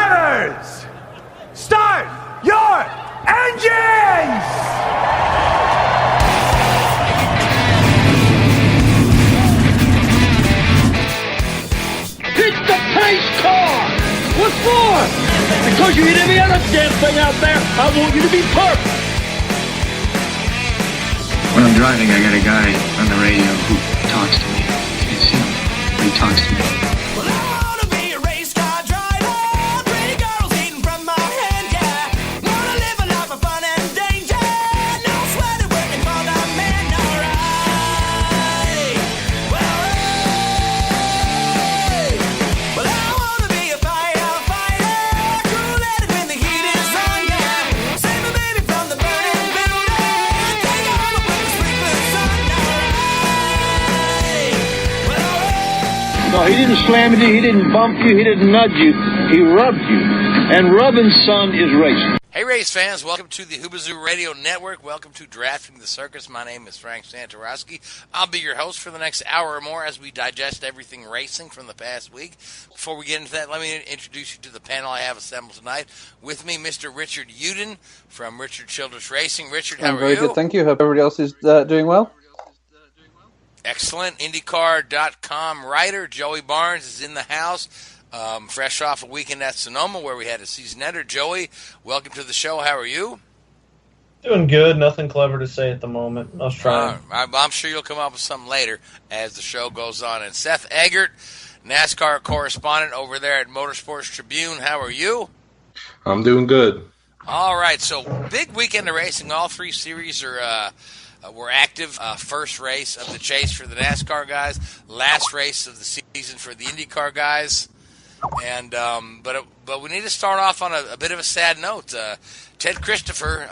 Drivers, start your engines! Hit the pace car! What for? Because you hit every other damn thing out there, I want you to be perfect! When I'm driving, I got a guy on the radio who talks to me. It's him. He talks to me. Well, I wanna be a race car driver. Pretty girls eating from my hand, yeah. Wanna live a life of fun and danger. No sweating working for the man, alright. Well, hey. Well, I wanna be a firefighter. Crew-headed when the heat is on, yeah. Save a baby from the burning building. Take all the way to sprinklers on, alright. Well, alright. No, he didn't slam you, he didn't bump you, he didn't nudge you, he rubbed you. And rubbing, son, is racing. Hey, race fans, welcome to the Whoobazoo Radio Network. Welcome to Drafting the Circus. My name is Frank Santoroski. I'll be your host for the next hour or more as we digest everything racing from the past week. Before we get into that, let me introduce you to the panel I have assembled tonight. With me, Mr. Richard Youden from Richard Childress Racing. Richard, how are you? I'm very good, thank you. Hope everybody else is doing well. Excellent. IndyCar.com writer Joey Barnes is in the house, fresh off a weekend at Sonoma where we had a season ender. Joey, welcome to the show. How are you? Doing good. Nothing clever to say at the moment. I was trying. I'm sure you'll come up with something later as the show goes on. And Seth Eggert, NASCAR correspondent over there at Motorsports Tribune. How are you? I'm doing good. All right. So big weekend of racing. All three series were active. First race of the chase for the NASCAR guys. Last race of the season for the IndyCar guys. And but we need to start off on a bit of a sad note. Ted Christopher,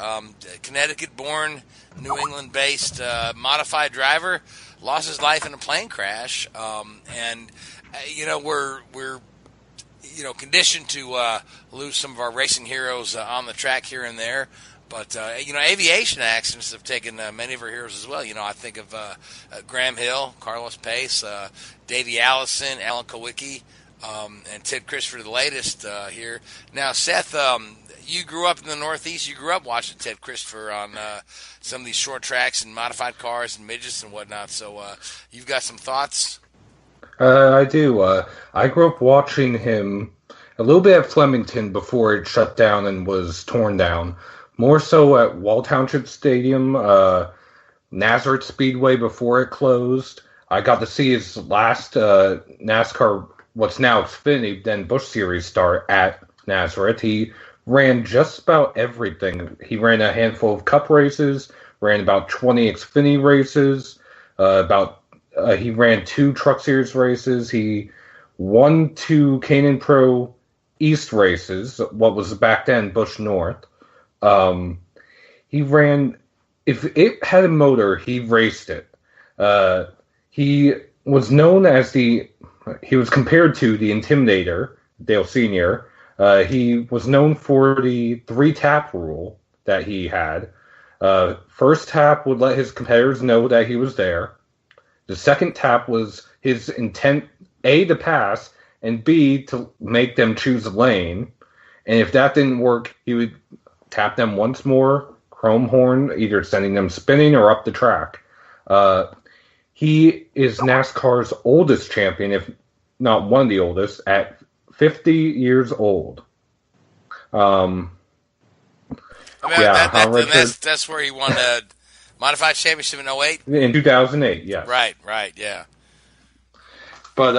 Connecticut-born, New England-based modified driver, lost his life in a plane crash. We're conditioned to lose some of our racing heroes on the track here and there. But, aviation accidents have taken many of our heroes as well. I think of Graham Hill, Carlos Pace, Davey Allison, Alan Kowicki, and Ted Christopher, the latest here. Now, Seth, you grew up in the Northeast. You grew up watching Ted Christopher on some of these short tracks and modified cars and midgets and whatnot. So you've got some thoughts? I do. I grew up watching him a little bit at Flemington before it shut down and was torn down. More so at Wall Township Stadium, Nazareth Speedway before it closed. I got to see his last NASCAR, what's now Xfinity, then Busch Series start at Nazareth. He ran just about everything. He ran a handful of Cup races, ran about 20 Xfinity races, he ran 2 Truck Series races. He won 2 K&N Pro East races, what was back then Busch North. He ran, if it had a motor, he raced it. He was known as he was compared to the Intimidator, Dale Sr. He was known for the 3-tap rule that he had. First tap would let his competitors know that he was there. The second tap was his intent, A, to pass, and B, to make them choose a lane. And if that didn't work, he would tap them once more, chrome horn, either sending them spinning or up the track. He is NASCAR's oldest champion, if not one of the oldest, at 50 years old. That's where he won the modified championship in 08? In 2008, yes. Right, yeah. But,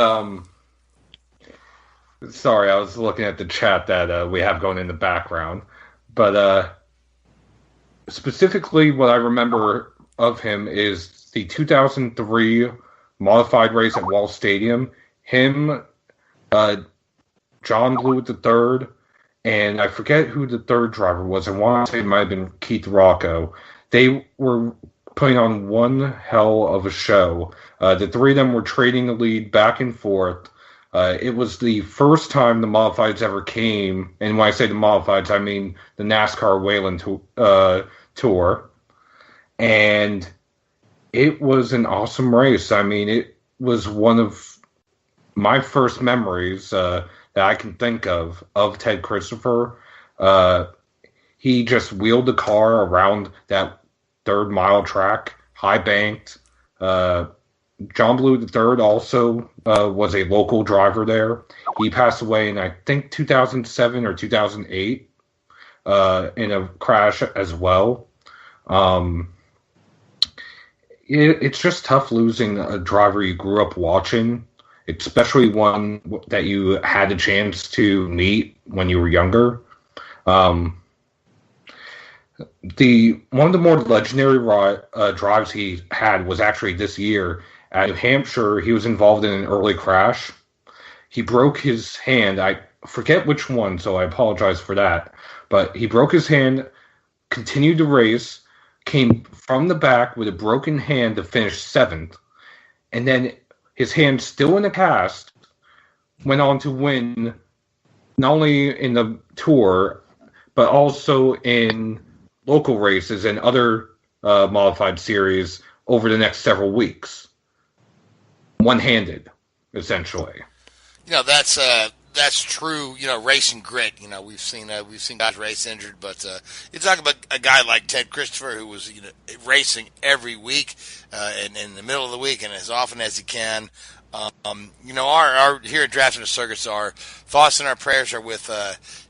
sorry, I was looking at the chat that we have going in the background. But specifically what I remember of him is the 2003 modified race at Wall Stadium. Him, John Blewett III, and I forget who the third driver was. I want to say it might have been Keith Rocco. They were putting on one hell of a show. The three of them were trading the lead back and forth. It was the first time the Modifieds ever came, and when I say the Modifieds, I mean the NASCAR Wayland Tour. And it was an awesome race. I mean, it was one of my first memories. that I can think of Ted Christopher. He just wheeled the car around that 3rd mile track, high banked. John Blue III also was a local driver there. He passed away in, I think, 2007 or 2008 in a crash as well. It's just tough losing a driver you grew up watching, especially one that you had a chance to meet when you were younger. One of the more legendary drives he had was actually this year at New Hampshire. He was involved in an early crash. He broke his hand. I forget which one, so I apologize for that. But he broke his hand, continued the race, came from the back with a broken hand to finish 7th, and then his hand still in a cast went on to win not only in the Tour, but also in local races and other modified series over the next several weeks. One-handed, essentially. That's true. Racing grit. We've seen guys race injured, but you talk about a guy like Ted Christopher, who was racing every week and in the middle of the week and as often as he can. Our here at Drafting the Circus, our thoughts and our prayers are with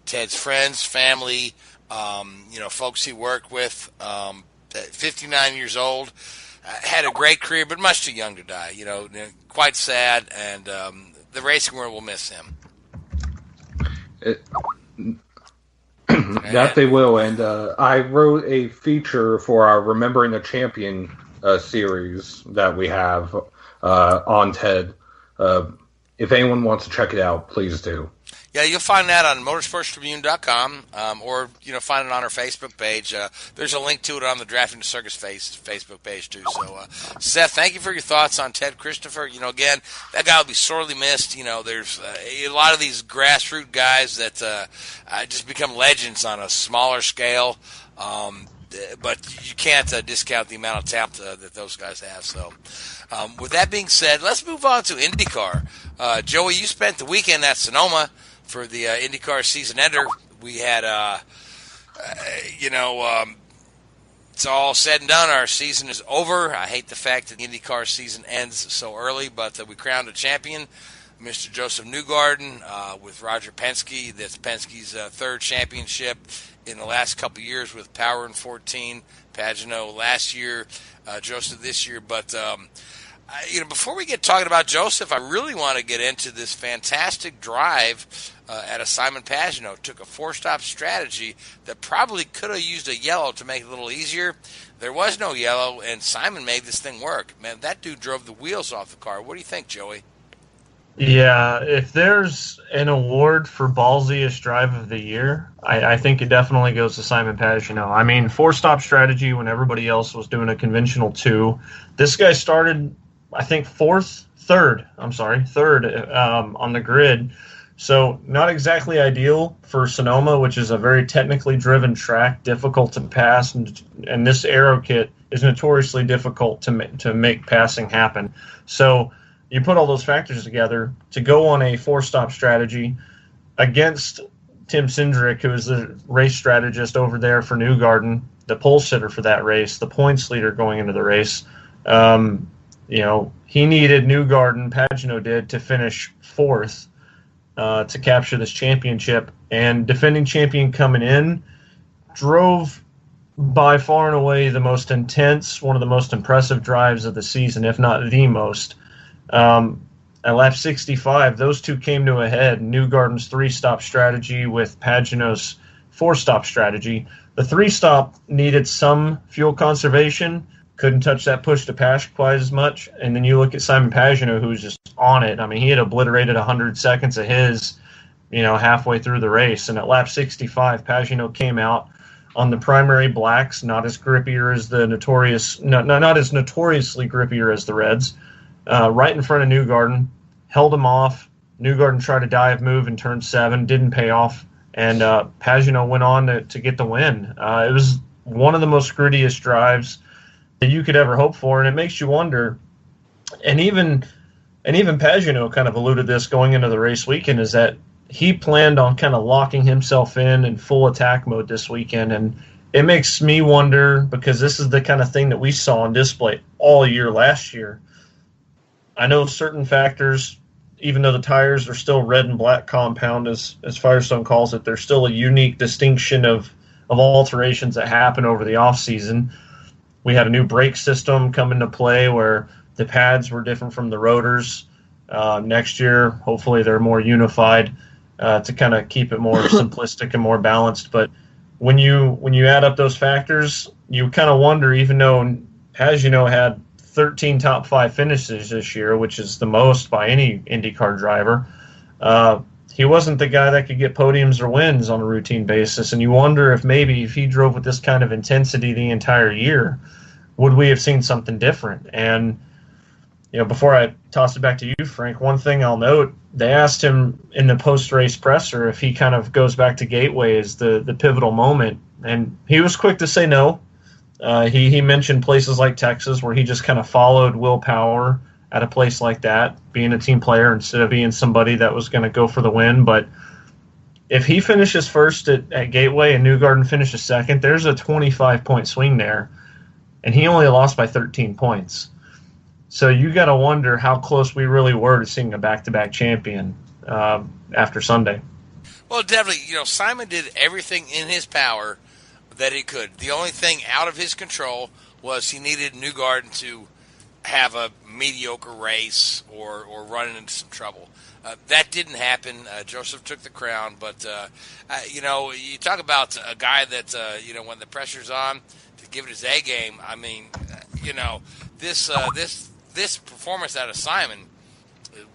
Ted's friends, family, folks he worked with. 59 years old, had a great career, but much too young to die. Quite sad, and the racing world will miss him. That they will, and I wrote a feature for our Remembering the Champion series that we have on TED. If anyone wants to check it out, please do. Yeah, you'll find that on motorsportstribune.com, or find it on our Facebook page. There's a link to it on the Drafting the Circus Facebook page too. So, Seth, thank you for your thoughts on Ted Christopher. Again, that guy will be sorely missed. There's a lot of these grassroots guys that just become legends on a smaller scale. But you can't discount the amount of talent that those guys have. So, with that being said, let's move on to IndyCar. Joey, you spent the weekend at Sonoma for the IndyCar season ender. We had, it's all said and done. Our season is over. I hate the fact that the IndyCar season ends so early, but we crowned a champion, Mr. Joseph Newgarden, with Roger Penske. That's Penske's 3rd championship in the last couple of years with Power in 14, Pagenaud last year, Joseph this year. But before we get talking about Joseph, I really want to get into this fantastic drive at a Simon Pagenaud. Took a 4-stop strategy that probably could have used a yellow to make it a little easier. There was no yellow, and Simon made this thing work. Man, that dude drove the wheels off the car. What do you think, Joey? Yeah, if there's an award for ballsiest drive of the year, I think it definitely goes to Simon Pagenaud. I mean, 4-stop strategy when everybody else was doing a conventional 2. This guy started, I think, third on the grid. So not exactly ideal for Sonoma, which is a very technically driven track, difficult to pass, and this aero kit is notoriously difficult to make passing happen. So you put all those factors together to go on a 4-stop strategy against Tim Cindric, who is the race strategist over there for Newgarden, the pole sitter for that race, the points leader going into the race. He needed Newgarden, Pagenaud did, to finish 4th to capture this championship. And defending champion coming in drove by far and away the most intense, one of the most impressive drives of the season, if not the most. At lap 65, those two came to a head. Newgarden's 3-stop strategy with Pagenaud's 4-stop strategy. The 3-stop needed some fuel conservation, couldn't touch that push to pass quite as much. And then you look at Simon Pagenaud, who's just on it. I mean, he had obliterated 100 seconds of his, halfway through the race. And at lap 65, Pagenaud came out on the primary blacks, not as grippier as the not as notoriously grippier as the Reds. Right in front of Newgarden, held him off. Newgarden tried to dive move in turn 7, didn't pay off, and Pagenaud went on to get the win. It was one of the most grittiest drives that you could ever hope for, and it makes you wonder. And even Pagenaud kind of alluded this going into the race weekend, is that he planned on kind of locking himself in full attack mode this weekend, and it makes me wonder, because this is the kind of thing that we saw on display all year last year. I know certain factors, even though the tires are still red and black compound, as Firestone calls it, there's still a unique distinction of alterations that happen over the offseason. We had a new brake system come into play where the pads were different from the rotors. Next year, hopefully they're more unified to kind of keep it more simplistic and more balanced. But when you add up those factors, you kind of wonder, even though Pagenaud had 13 top 5 finishes this year, which is the most by any IndyCar driver, he wasn't the guy that could get podiums or wins on a routine basis. And you wonder if maybe if he drove with this kind of intensity the entire year, would we have seen something different? And before I toss it back to you, Frank, one thing I'll note, they asked him in the post-race presser if he kind of goes back to Gateway as the pivotal moment, and he was quick to say no. He mentioned places like Texas where he just kind of followed Will Power at a place like that, being a team player instead of being somebody that was going to go for the win. But if he finishes first at Gateway and Newgarden finishes second, there's a 25-point swing there, and he only lost by 13 points. So you got to wonder how close we really were to seeing a back-to-back champion after Sunday. Well, definitely, Simon did everything in his power that he could. The only thing out of his control was he needed Newgarden to have a mediocre race or run into some trouble. That didn't happen. Joseph took the crown, but you talk about a guy that when the pressure's on, to give it his A game. I mean, this performance out of Simon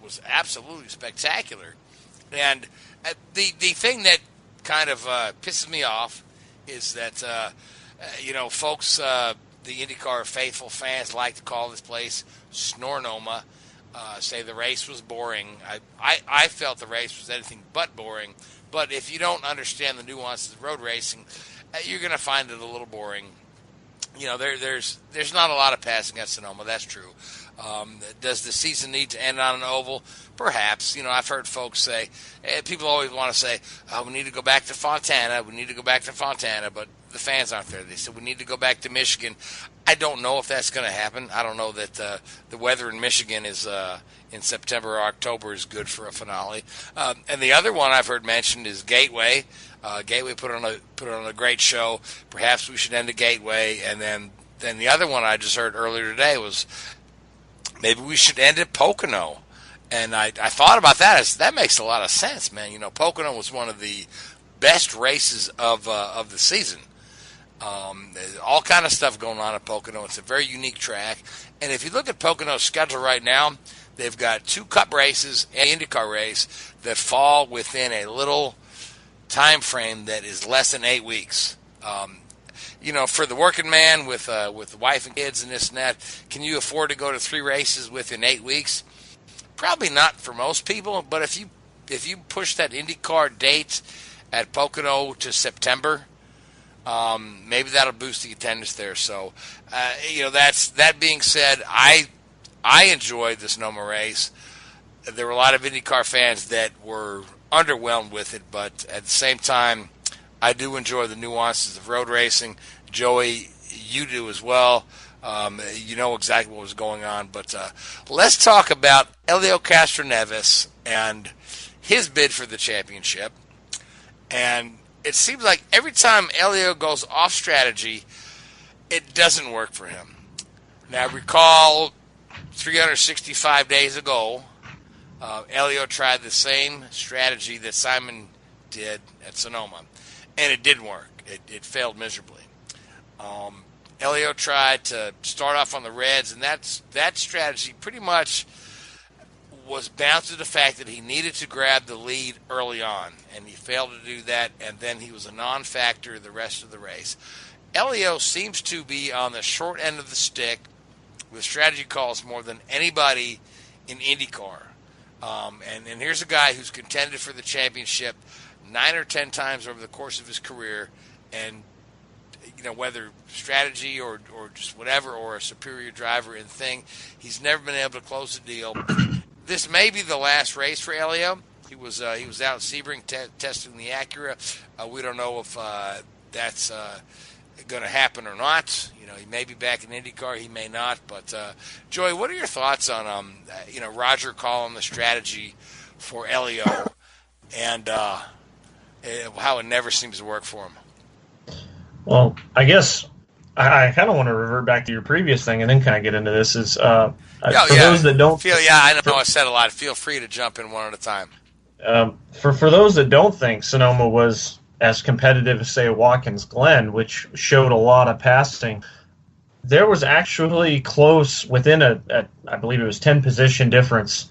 was absolutely spectacular. And the thing that kind of pisses me off is that, folks, the IndyCar faithful fans like to call this place Snornoma, say the race was boring. I felt the race was anything but boring. But if you don't understand the nuances of road racing, you're going to find it a little boring. There's not a lot of passing at Sonoma. That's true. Does the season need to end on an oval? Perhaps. I've heard folks say, people always want to say, oh, we need to go back to Fontana. We need to go back to Fontana. But the fans aren't there. They said we need to go back to Michigan. I don't know if that's going to happen. I don't know that the weather in Michigan is in September or October is good for a finale. And the other one I've heard mentioned is Gateway. Gateway put on a great show. Perhaps we should end at Gateway. And then the other one I just heard earlier today was maybe we should end at Pocono. And I thought about that. That makes a lot of sense, man. Pocono was one of the best races of the season. All kind of stuff going on at Pocono. It's a very unique track. And if you look at Pocono's schedule right now, they've got 2 Cup races and an IndyCar race that fall within a little time frame that is less than 8 weeks. For the working man with wife and kids and this and that, can you afford to go to 3 races within 8 weeks? Probably not for most people, but if you push that IndyCar date at Pocono to September, maybe that'll boost the attendance there. So, that being said, I enjoyed the Sonoma race. There were a lot of IndyCar fans that were underwhelmed with it, but at the same time, I do enjoy the nuances of road racing. Joey, you do as well. You know exactly what was going on. But let's talk about Helio Castroneves and his bid for the championship. And it seems like every time Helio goes off strategy, it doesn't work for him. Now, recall 365 days ago, Helio tried the same strategy that Simon did at Sonoma, and it didn't work. It failed miserably. Helio tried to start off on the Reds, and that strategy pretty much was bound to the fact that he needed to grab the lead early on, and he failed to do that, and then he was a non-factor the rest of the race. Helio seems to be on the short end of the stick with strategy calls more than anybody in IndyCar. And here's a guy who's contended for the championship 9 or 10 times over the course of his career, and whether strategy or just whatever, or a superior driver in thing, he's never been able to close the deal. This may be the last race for Helio, He was out in Sebring testing the Acura. We don't know if that's going to happen or not. He may be back in IndyCar, he may not. But Joey, what are your thoughts on Roger calling the strategy for Elio and how it never seems to work for him? Well, I guess I kind of want to revert back to your previous thing and then kind of get into this. Those that don't I know I said a lot. Feel free to jump in one at a time. For those that don't think Sonoma was as competitive as, say, Watkins Glen, which showed a lot of passing, there was actually close within I believe it was 10 position difference.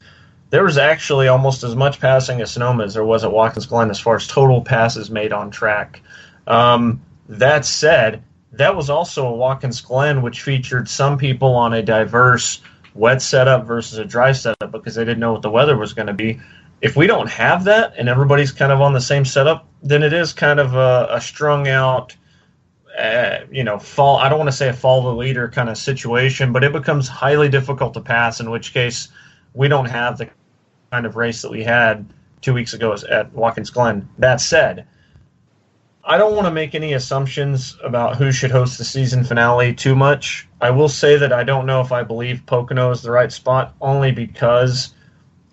There was actually almost as much passing at Sonoma as there was at Watkins Glen as far as total passes made on track. That said, that was also a Watkins Glen which featured some people on a diverse wet setup versus a dry setup because they didn't know what the weather was going to be. If we don't have that and everybody's kind of on the same setup, then it is kind of a strung out, fall. I don't want to say a fall the leader kind of situation, but it becomes highly difficult to pass, in which case we don't have the kind of race that we had 2 weeks ago at Watkins Glen. That said, I don't want to make any assumptions about who should host the season finale too much. I will say that I don't know if I believe Pocono is the right spot, only because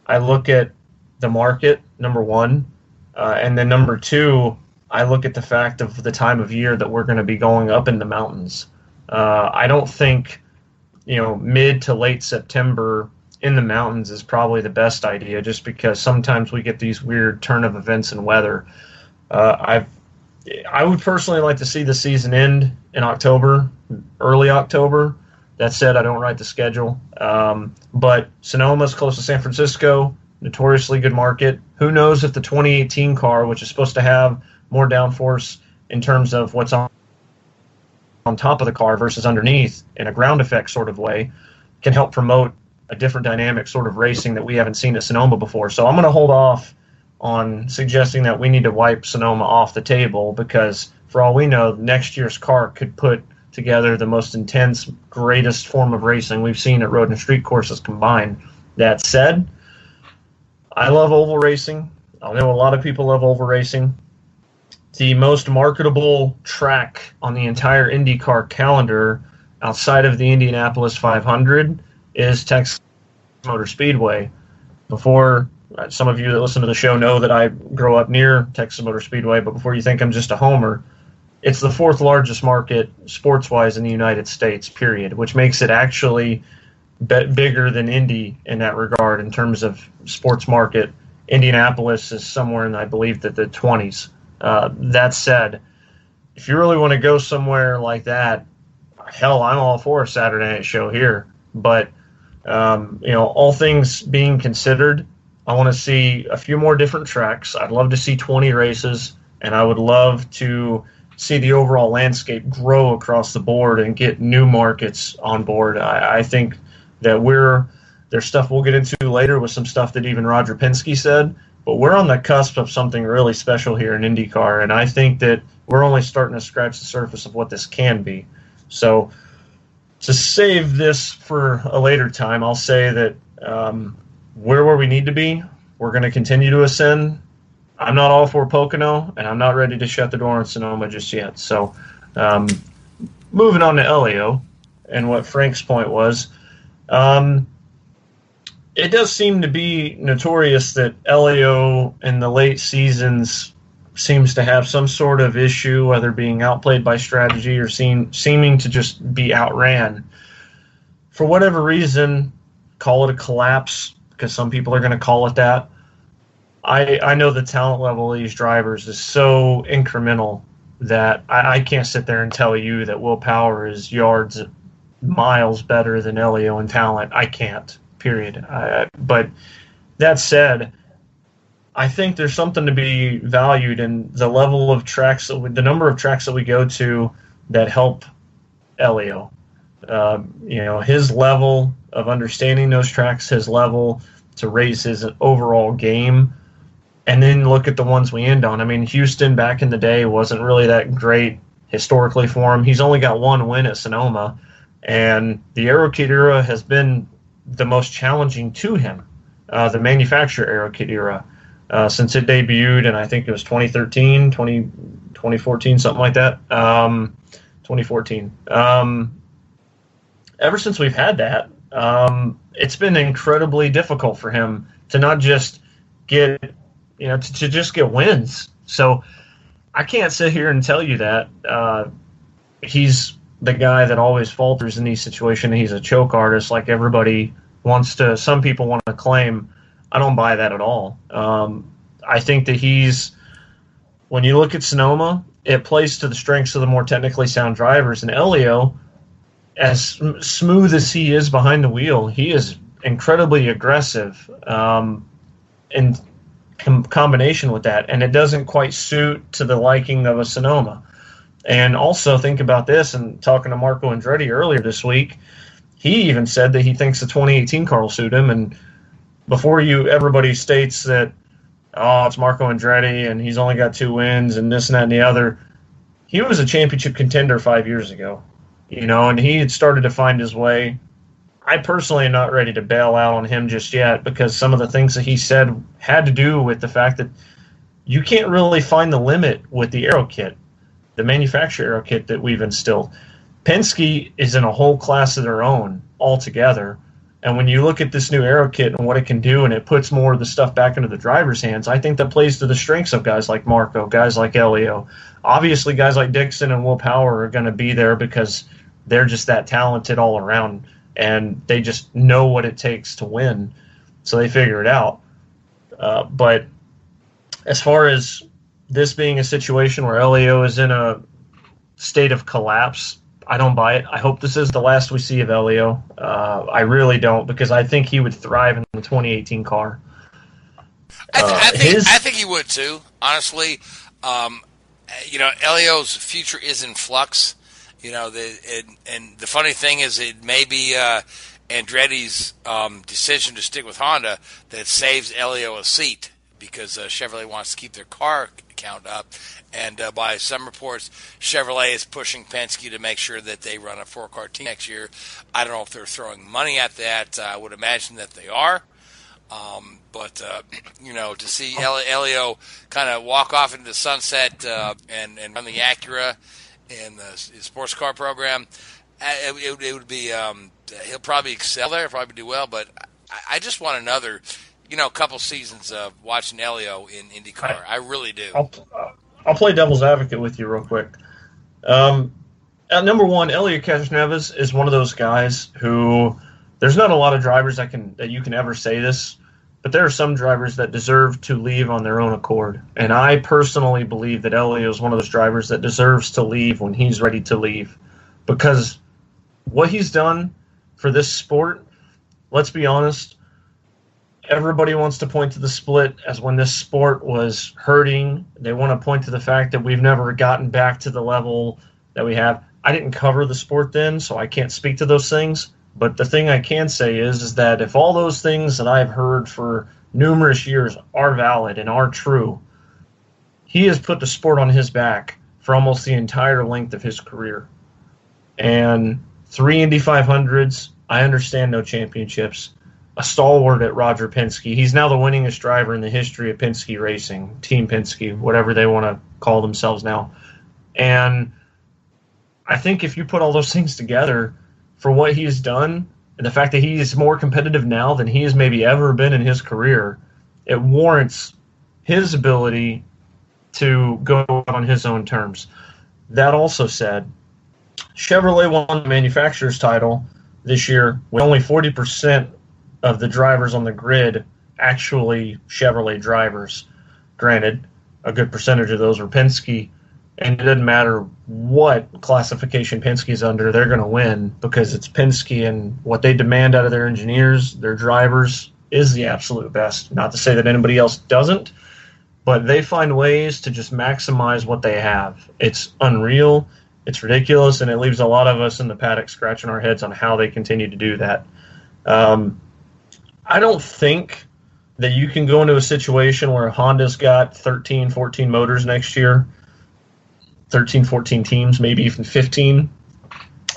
I look at the market, number one, and then number two, I look at the fact of the time of year that we're going to be going up in the mountains. I don't think, mid to late September in the mountains is probably the best idea, just because sometimes we get these weird turn of events and weather. I would personally like to see the season end in October, early October. That said, I don't write the schedule. But Sonoma's close to San Francisco, notoriously good market. Who knows if the 2018 car, which is supposed to have more downforce in terms of what's on top of the car versus underneath in a ground effect sort of way, can help promote a different dynamic sort of racing that we haven't seen at Sonoma before. So I'm going to hold off on suggesting that we need to wipe Sonoma off the table, because for all we know, next year's car could put together the most intense, greatest form of racing we've seen at road and street courses combined. That said, I love oval racing. I know a lot of people love oval racing. The most marketable track on the entire IndyCar calendar outside of the Indianapolis 500 is Texas Motor Speedway. Before, some of you that listen to the show know that I grow up near Texas Motor Speedway, but before you think I'm just a homer, it's the fourth largest market sports-wise in the United States, period, which makes it actually bigger than Indy in that regard in terms of sports market. Indianapolis is somewhere in, I believe, the 20s. That said, if you really want to go somewhere like that, hell, I'm all for a Saturday night show here. But, all things being considered, I want to see a few more different tracks. I'd love to see 20 races, and I would love to see the overall landscape grow across the board and get new markets on board. I think that there's stuff we'll get into later with some stuff that even Roger Penske said, but we're on the cusp of something really special here in IndyCar, and I think that we're only starting to scratch the surface of what this can be. So to save this for a later time, I'll say that we're where we need to be. We're going to continue to ascend. I'm not all for Pocono, and I'm not ready to shut the door on Sonoma just yet. So moving on to Elio and what Frank's point was, it does seem to be notorious that Elio in the late seasons seems to have some sort of issue, whether being outplayed by strategy or seeming to just be outran. For whatever reason, call it a collapse, because some people are going to call it that. I know the talent level of these drivers is so incremental that I can't sit there and tell you that Will Power is yards, miles better than Elio in talent. I can't, period. But that said, I think there's something to be valued in the level of tracks, the number of tracks that we go to that help Elio. His level of understanding those tracks, his level to raise his overall game, and then look at the ones we end on. I mean, Houston back in the day wasn't really that great historically for him. He's only got one win at Sonoma, and the Aero Kit era has been the most challenging to him, the manufacturer Aero Kit era. since it debuted, and I think it was 2014, something like that. 2014. Ever since we've had that, it's been incredibly difficult for him to not just get, to just get wins. So I can't sit here and tell you that he's the guy that always falters in these situations. He's a choke artist like everybody some people want to claim. I don't buy that at all. I think that when you look at Sonoma, it plays to the strengths of the more technically sound drivers. And Elio, as smooth as he is behind the wheel, he is incredibly aggressive in combination with that. And it doesn't quite suit to the liking of a Sonoma. And also think about this, and talking to Marco Andretti earlier this week, he even said that he thinks the 2018 car will suit him. And before everybody states that, it's Marco Andretti and he's only got 2 wins and this and that and the other, he was a championship contender 5 years ago, and he had started to find his way. I personally am not ready to bail out on him just yet, because some of the things that he said had to do with the fact that you can't really find the limit with the aero kit, the manufacturer aero kit that we've instilled. Penske is in a whole class of their own altogether. And when you look at this new aero kit and what it can do, and it puts more of the stuff back into the driver's hands, I think that plays to the strengths of guys like Marco, guys like Elio. Obviously, guys like Dixon and Will Power are going to be there because they're just that talented all around, and they just know what it takes to win, so they figure it out. But as far as this being a situation where Elio is in a state of collapse, I don't buy it. I hope this is the last we see of Elio. I really don't, because I think he would thrive in the 2018 car. I think he would too, honestly. Elio's future is in flux. And the funny thing is, it may be Andretti's decision to stick with Honda that saves Elio a seat, because Chevrolet wants to keep their car count up. And by some reports, Chevrolet is pushing Penske to make sure that they run a 4-car team next year. I don't know if they're throwing money at that. I would imagine that they are. But to see Elio kind of walk off into the sunset and run the Acura in the sports car program, it would be he'll probably excel there, probably do well. But I just want another couple seasons of watching Elio in IndyCar. I really do. I'll play devil's advocate with you real quick. At number one, Elio Castroneves is one of those guys who, there's not a lot of drivers that you can ever say this, but there are some drivers that deserve to leave on their own accord. And I personally believe that Elio is one of those drivers that deserves to leave when he's ready to leave, because what he's done for this sport, let's be honest, everybody wants to point to the split as when this sport was hurting. They want to point to the fact that we've never gotten back to the level that we have. I didn't cover the sport then, so I can't speak to those things. But the thing I can say is that if all those things that I've heard for numerous years are valid and are true, he has put the sport on his back for almost the entire length of his career. And 3 Indy 500s, I understand no championships. A stalwart at Roger Penske. He's now the winningest driver in the history of Penske Racing, Team Penske, whatever they want to call themselves now. And I think if you put all those things together, for what he has done, and the fact that he is more competitive now than he has maybe ever been in his career, it warrants his ability to go on his own terms. That also said, Chevrolet won the manufacturer's title this year with only 40% of the drivers on the grid actually Chevrolet drivers. Granted, a good percentage of those were Penske, and it doesn't matter what classification Penske's under, they're going to win because it's Penske, and what they demand out of their engineers, their drivers, is the absolute best. Not to say that anybody else doesn't, but they find ways to just maximize what they have. It's unreal, it's ridiculous, and it leaves a lot of us in the paddock scratching our heads on how they continue to do that. I don't think that you can go into a situation where Honda's got 13, 14 motors next year, 13, 14 teams, maybe even 15.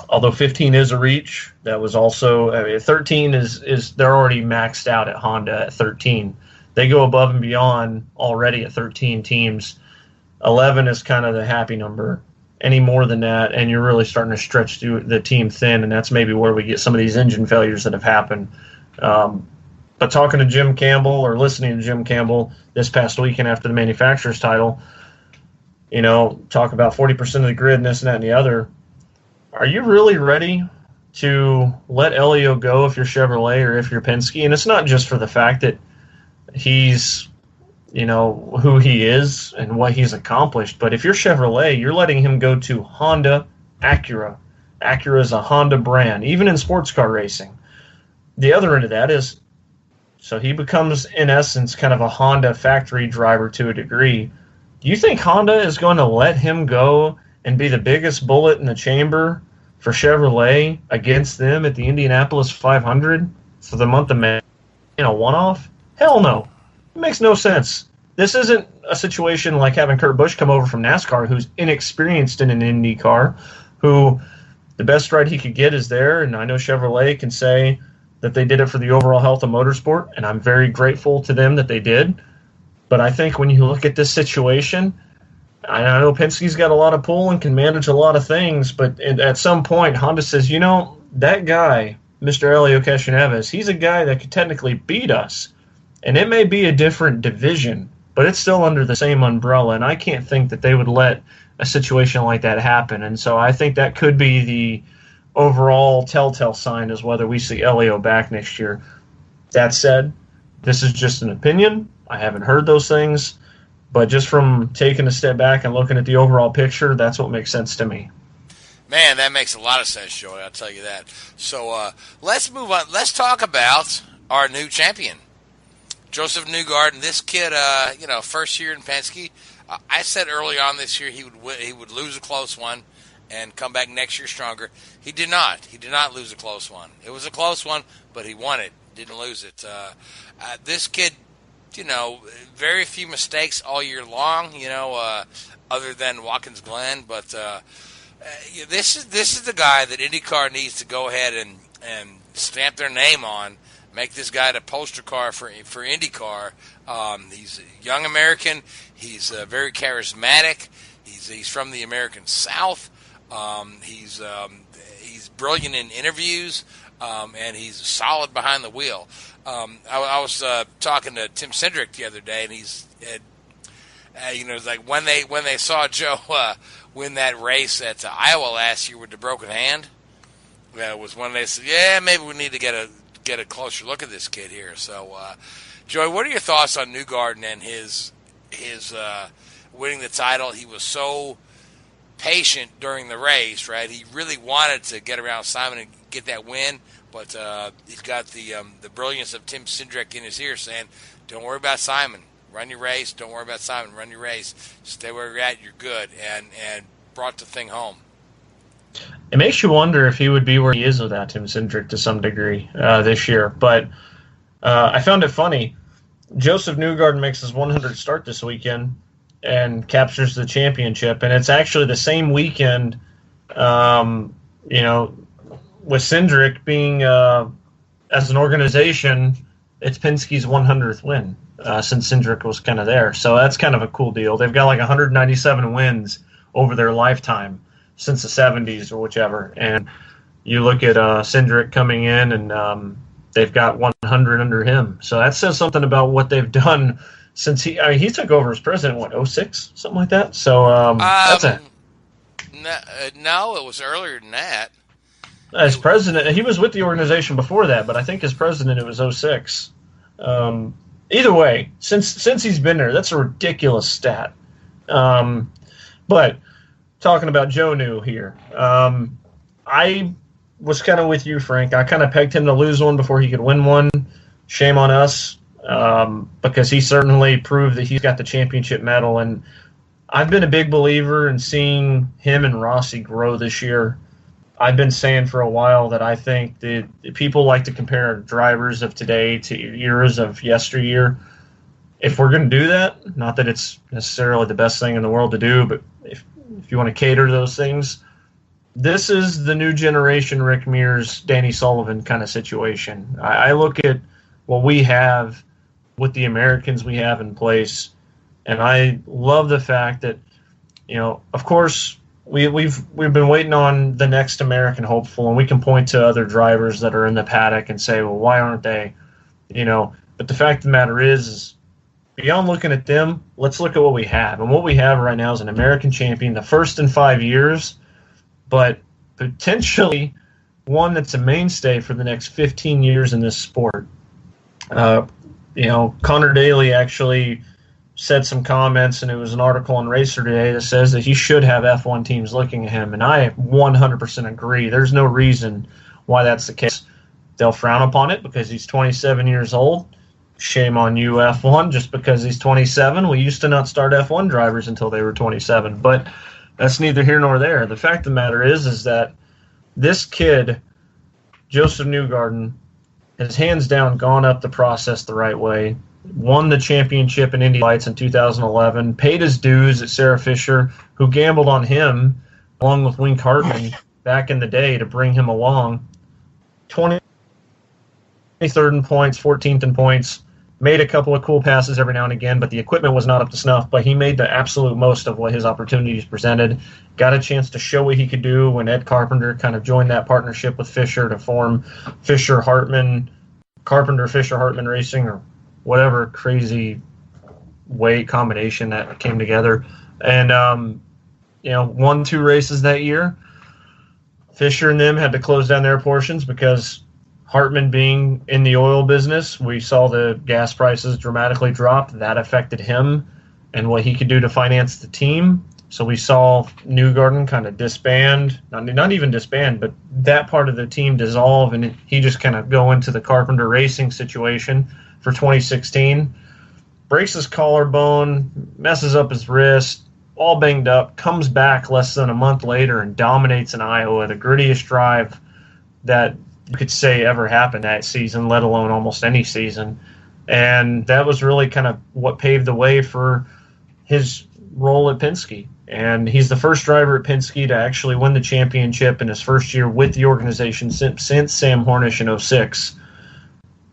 Although 15 is a reach. That was also, 13 is they're already maxed out at Honda at 13. they go above and beyond already at 13 teams. 11 is kind of the happy number. Any more than that, and you're really starting to stretch the team thin, and that's maybe where we get some of these engine failures that have happened. But talking to Jim Campbell or listening to Jim Campbell this past weekend after the manufacturer's title, talk about 40% of the grid and this and that and the other. Are you really ready to let Elio go if you're Chevrolet or if you're Penske? And it's not just for the fact that he's, who he is and what he's accomplished, but if you're Chevrolet, you're letting him go to Honda, Acura. Acura is a Honda brand, even in sports car racing. The other end of that is, so he becomes, in essence, kind of a Honda factory driver to a degree. Do you think Honda is going to let him go and be the biggest bullet in the chamber for Chevrolet against them at the Indianapolis 500 for the month of May in a one-off? Hell no. It makes no sense. This isn't a situation like having Kurt Busch come over from NASCAR, who's inexperienced in an IndyCar, who the best ride he could get is there, and I know Chevrolet can say that they did it for the overall health of motorsport, and I'm very grateful to them that they did. But I think when you look at this situation, I know Penske's got a lot of pull and can manage a lot of things, but at some point Honda says, that guy, Mr. Elio Castroneves, he's a guy that could technically beat us. And it may be a different division, but it's still under the same umbrella, and I can't think that they would let a situation like that happen. And so I think that could be the overall telltale sign as whether we see Elio back next year. That said, this is just an opinion. I haven't heard those things, but just from taking a step back and looking at the overall picture, that's what makes sense to me. Man, that makes a lot of sense, Joey. I'll tell you that. So let's move on. Let's talk about our new champion, Joseph Newgarden. This kid, first year in Penske. I said early on this year he would lose a close one and come back next year stronger. He did not. He did not lose a close one. It was a close one, but he won it. Didn't lose it. This kid, very few mistakes all year long, other than Watkins Glen. But this is the guy that IndyCar needs to go ahead and stamp their name on. Make this guy the poster car for IndyCar. He's a young American. He's very charismatic. He's from the American South. He's brilliant in interviews, and he's solid behind the wheel. I was talking to Tim Cindric the other day, and it's like when they saw Joe win that race at Iowa last year with the broken hand, was when they said, yeah, maybe we need to get a closer look at this kid here. So, Joey, what are your thoughts on Newgarden and his winning the title? He was so patient during the race, right? He really wanted to get around Simon and get that win, but he's got the brilliance of Tim Cindric in his ear saying, don't worry about Simon. Run your race. Don't worry about Simon. Run your race. Stay where you're at. You're good. And brought the thing home. It makes you wonder if he would be where he is without Tim Cindric to some degree this year. But I found it funny. Joseph Newgarden makes his 100th start this weekend and captures the championship. And it's actually the same weekend, with Cindric being, as an organization, it's Penske's 100th win since Cindric was kind of there. So that's kind of a cool deal. They've got like 197 wins over their lifetime since the 70s or whichever. And you look at Cindric coming in, and they've got 100 under him. So that says something about what they've done since he took over as president, 06, something like that? So that's a... No, it was earlier than that. As president, he was with the organization before that, but I think as president it was 06. Either way, since he's been there, that's a ridiculous stat. But talking about Joe New here, I was kind of with you, Frank. I kind of pegged him to lose one before he could win one. Shame on us, because he certainly proved that he's got the championship medal. And I've been a big believer in seeing him and Rossi grow this year. I've been saying for a while that I think that people like to compare drivers of today to eras of yesteryear. If we're going to do that, not that it's necessarily the best thing in the world to do, but if you want to cater to those things, this is the new generation Rick Mears, Danny Sullivan kind of situation. I look at what we have with the Americans we have in place. And I love the fact that, of course, we've been waiting on the next American hopeful, and we can point to other drivers that are in the paddock and say, well, why aren't they? But the fact of the matter is beyond looking at them, let's look at what we have. And what we have right now is an American champion, the first in 5 years, but potentially one that's a mainstay for the next 15 years in this sport. Connor Daly actually said some comments, and it was an article on Racer Today that says that he should have F1 teams looking at him, and I 100% agree. There's no reason why that's the case. They'll frown upon it because he's 27 years old. Shame on you, F1, just because he's 27. We used to not start F1 drivers until they were 27, but that's neither here nor there. The fact of the matter is that this kid, Joseph Newgarden, has hands down gone up the process the right way, won the championship in Indy Lights in 2011, paid his dues at Sarah Fisher, who gambled on him, along with Wink Hartman, back in the day to bring him along. 23rd in points, 14th in points, made a couple of cool passes every now and again, but the equipment was not up to snuff. But he made the absolute most of what his opportunities presented. Got a chance to show what he could do when Ed Carpenter kind of joined that partnership with Fisher to form Carpenter-Fisher-Hartman Racing, or whatever crazy weight combination that came together. And, won 2 races that year. Fisher and them had to close down their portions because Hartman being in the oil business, we saw the gas prices dramatically drop. That affected him and what he could do to finance the team. So we saw Newgarden kind of disband, not even disband, but that part of the team dissolve, and he just kind of go into the Carpenter Racing situation for 2016. Breaks his collarbone, messes up his wrist, all banged up, comes back less than a month later and dominates in Iowa, the grittiest drive that you could say ever happened that season, let alone almost any season. And that was really kind of what paved the way for his role at Penske. And he's the first driver at Penske to actually win the championship in his first year with the organization since Sam Hornish in 06.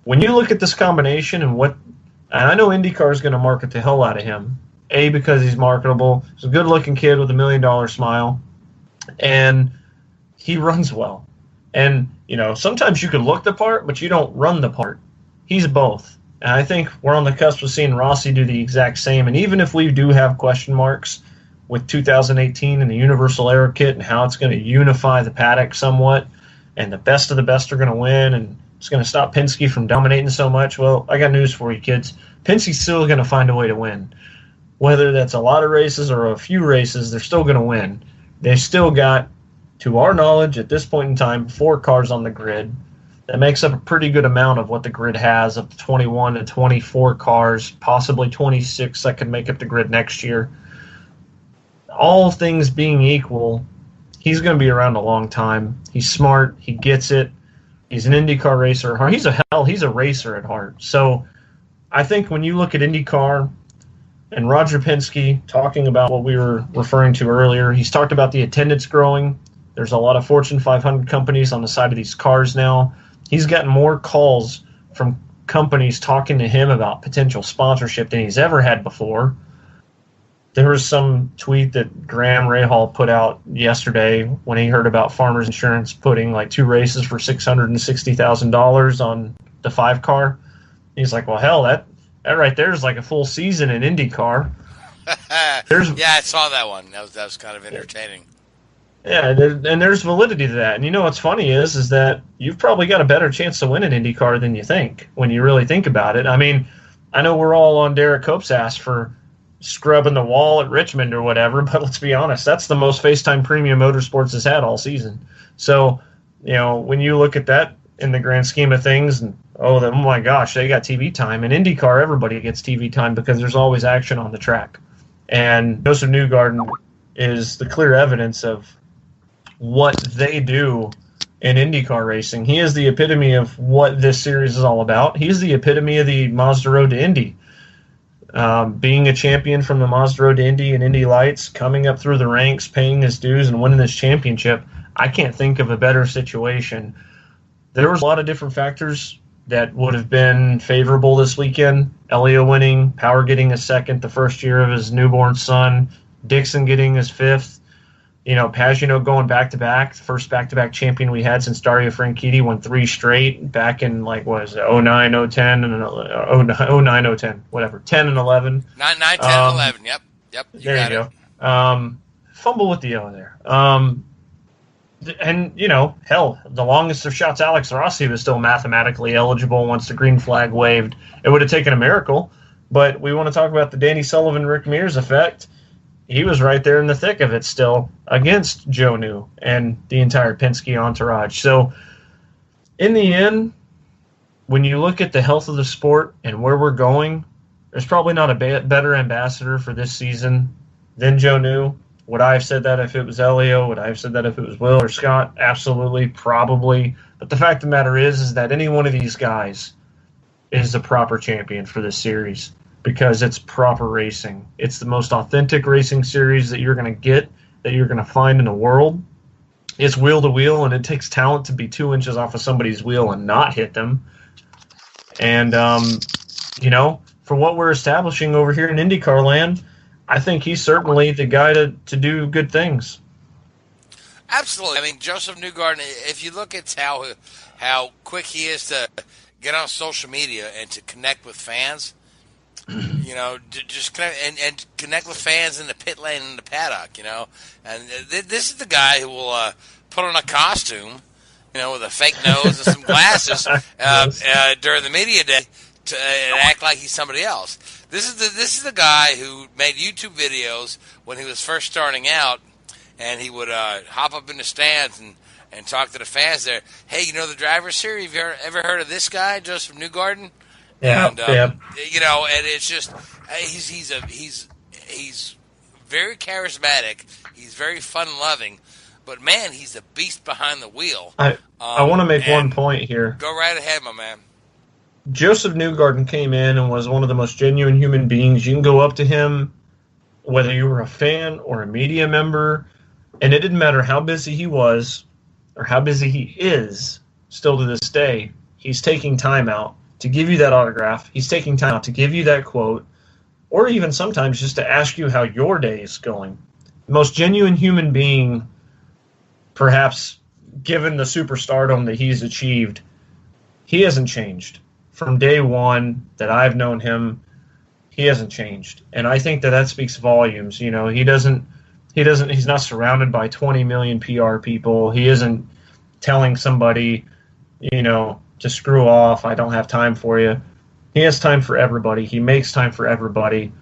When you look at this combination and I know IndyCar is going to market the hell out of him, A, because he's marketable. He's a good-looking kid with $1 million smile, and he runs well. And, sometimes you can look the part, but you don't run the part. He's both. And I think we're on the cusp of seeing Rossi do the exact same. And even if we do have question marks with 2018 and the Universal Aero Kit and how it's going to unify the paddock somewhat, and the best of the best are going to win, and it's going to stop Penske from dominating so much, well, I got news for you, kids. Penske's still going to find a way to win. Whether that's a lot of races or a few races, they're still going to win. They still got, to our knowledge, at this point in time, 4 cars on the grid. That makes up a pretty good amount of what the grid has, up to 21 and 24 cars, possibly 26 that could make up the grid next year. All things being equal, he's going to be around a long time. He's smart. He gets it. He's an IndyCar racer at heart. He's a racer at heart. So I think when you look at IndyCar and Roger Penske talking about what we were referring to earlier, he's talked about the attendance growing. There's a lot of Fortune 500 companies on the side of these cars now. He's gotten more calls from companies talking to him about potential sponsorship than he's ever had before. There was some tweet that Graham Rahal put out yesterday when he heard about Farmers Insurance putting like 2 races for $660,000 on the 5 car. He's like, well, hell, that right there is like a full season in IndyCar. Yeah, I saw that one. That was kind of entertaining. Yeah, and there's validity to that. And what's funny is that you've probably got a better chance to win an IndyCar than you think when you really think about it. I mean, I know we're all on Derek Cope's ass for scrubbing the wall at Richmond or whatever, but let's be honest, that's the most FaceTime Premium Motorsports has had all season. So, when you look at that in the grand scheme of things, and oh my gosh, they got TV time. In IndyCar, everybody gets TV time because there's always action on the track. And Joseph Newgarden is the clear evidence of what they do in IndyCar racing. He is the epitome of what this series is all about. He's the epitome of the Mazda Road to Indy. Being a champion from the Mazda Road to Indy and Indy Lights, coming up through the ranks, paying his dues, and winning this championship, I can't think of a better situation. There was a lot of different factors that would have been favorable this weekend. Elio winning, Power getting his second, the first year of his newborn son, Dixon getting his fifth. Pagano going back-to-back, the first back-to-back champion we had since Dario Franchitti won 3 straight back in, 09, 010, and 09, 010, whatever, 10 and 11. 9, 10, 11, yep. There you go. Fumble with the O there. And, hell, the longest of shots, Alex Rossi was still mathematically eligible once the green flag waved. It would have taken a miracle, but we want to talk about the Danny Sullivan, Rick Mears effect. He was right there in the thick of it still against Joe New and the entire Penske entourage. So, in the end, when you look at the health of the sport and where we're going, there's probably not a better ambassador for this season than Joe New. Would I have said that if it was Elio? Would I have said that if it was Will or Scott? Absolutely, probably. But the fact of the matter is that any one of these guys is the proper champion for this series because it's proper racing. It's the most authentic racing series that you're going to get, that you're going to find in the world. It's wheel to wheel, and it takes talent to be 2 inches off of somebody's wheel and not hit them. And, for what we're establishing over here in IndyCar land, I think he's certainly the guy to do good things. Absolutely. I mean, Joseph Newgarden, if you look at how quick he is to get on social media and to connect with fans, to just connect and connect with fans in the pit lane and the paddock, And this is the guy who will put on a costume, with a fake nose and some glasses during the media day and act like he's somebody else. This is the guy who made YouTube videos when he was first starting out, and he would hop up in the stands and talk to the fans there. Hey, the drivers here? Have you ever heard of this guy, Joseph Newgarden? Yeah, and, yeah. And it's just he's very charismatic. He's very fun-loving, but man, he's a beast behind the wheel. I want to make one point here. Go right ahead, my man. Joseph Newgarden came in and was one of the most genuine human beings. You can go up to him, whether you were a fan or a media member, and it didn't matter how busy he was or how busy he is still to this day. He's taking time out to give you that autograph. He's taking time out to give you that quote, or even sometimes just to ask you how your day is going. The most genuine human being, perhaps given the superstardom that he's achieved, he hasn't changed. From day one that I've known him, he hasn't changed. And I think that speaks volumes. He's not surrounded by 20 million PR people. He isn't telling somebody, to screw off. I don't have time for you. He has time for everybody. He makes time for everybody.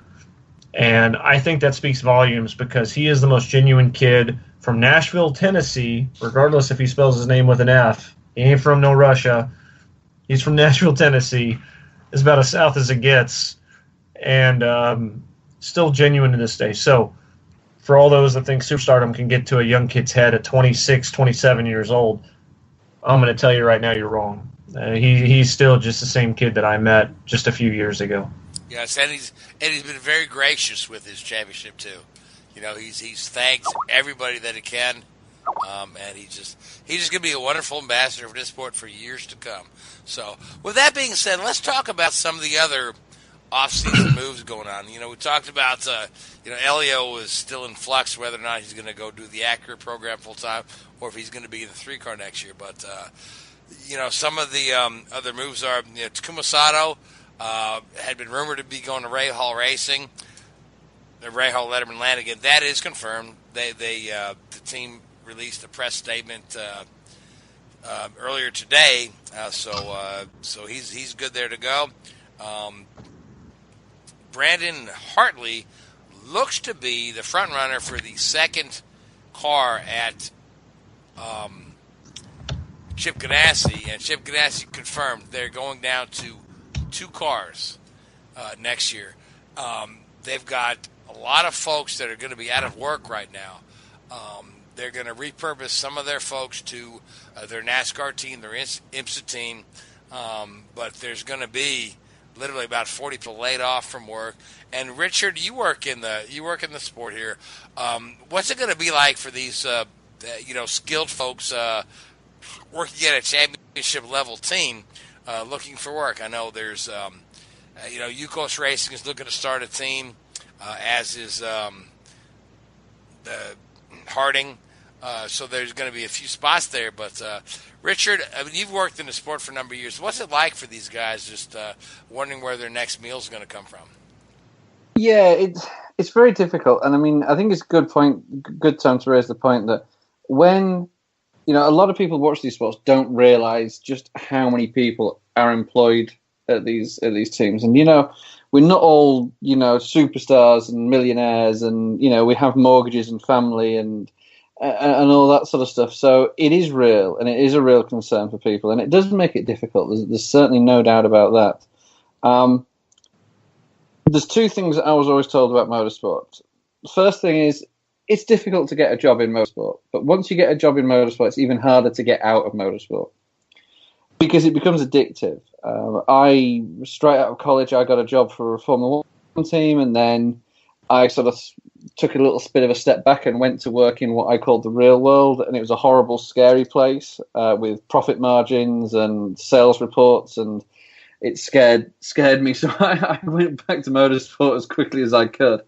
And I think that speaks volumes because he is the most genuine kid from Nashville, Tennessee, regardless if he spells his name with an F. He ain't from no Russia. He's from Nashville, Tennessee. It's about as south as it gets. And still genuine to this day. So for all those that think superstardom can get to a young kid's head at 26, 27 years old, I'm going to tell you right now you're wrong. He's still just the same kid that I met just a few years ago. Yes, and he's been very gracious with his championship too. He's thanked everybody that he can, and he's just going to be a wonderful ambassador for this sport for years to come. So, with that being said, let's talk about some of the other off-season moves going on. We talked about Elio was still in flux whether or not he's going to go do the Acura program full time or if he's going to be in the 3-car next year. But some of the other moves are Takuma Sato had been rumored to be going to Ray Hall Racing. Ray Hall Letterman Lanigan. That is confirmed. The team released a press statement earlier today, so he's good there to go. Brandon Hartley looks to be the front runner for the second car at Chip Ganassi, and Chip Ganassi confirmed they're going down to 2 cars next year. They've got a lot of folks that are going to be out of work right now. They're going to repurpose some of their folks to their NASCAR team, their IMSA team, but there's going to be literally about 40 people laid off from work. And Richard, you work in the sport here. What's it going to be like for these skilled folks working at a championship level team looking for work. I know there's, Yukos Racing is looking to start a team, as is the Harding. So there's going to be a few spots there. But, Richard, I mean, you've worked in the sport for a number of years. What's it like for these guys just wondering where their next meal is going to come from? Yeah, it's very difficult. And I mean, I think it's a good time to raise the point that when, a lot of people watch these sports don't realize just how many people are employed at these teams. And, we're not all, superstars and millionaires and, we have mortgages and family and all that sort of stuff. So it is real, and it is a real concern for people, and it does make it difficult. There's certainly no doubt about that. There's two things that I was always told about motorsport. The first thing is it's difficult to get a job in motorsport, but once you get a job in motorsport, it's even harder to get out of motorsport because it becomes addictive. Straight out of college, I got a job for a Formula 1 team, and then I sort of took a little bit of a step back and went to work in what I called the real world, and it was a horrible, scary place with profit margins and sales reports, and it scared me. So I went back to motorsport as quickly as I could.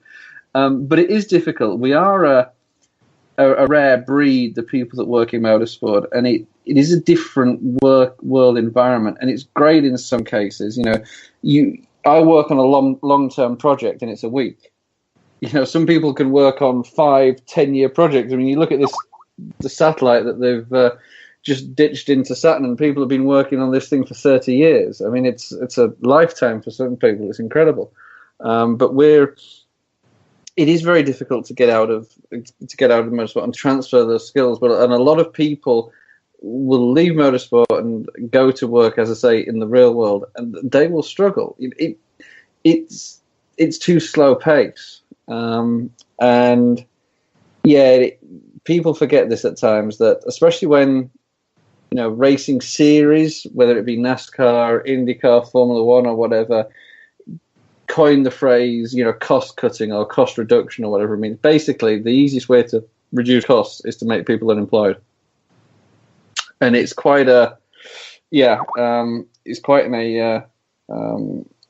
But it is difficult. We are a rare breed, the people that work in motorsport, and it is a different world environment, and it's great in some cases. I work on a long-term project, and it's a week. Some people can work on 5-10 year projects. I mean, you look at the satellite that they've just ditched into Saturn, and people have been working on this thing for 30 years. I mean, it's a lifetime for some people. It's incredible. But it is very difficult to get out of motorsport and transfer those skills. And a lot of people will leave motorsport and go to work, as I say, in the real world, and they will struggle. It's too slow pace. People forget this at times, that especially when, racing series, whether it be NASCAR, IndyCar, Formula 1 or whatever, coin the phrase, cost cutting or cost reduction or whatever it means. Basically, the easiest way to reduce costs is to make people unemployed. And it's quite an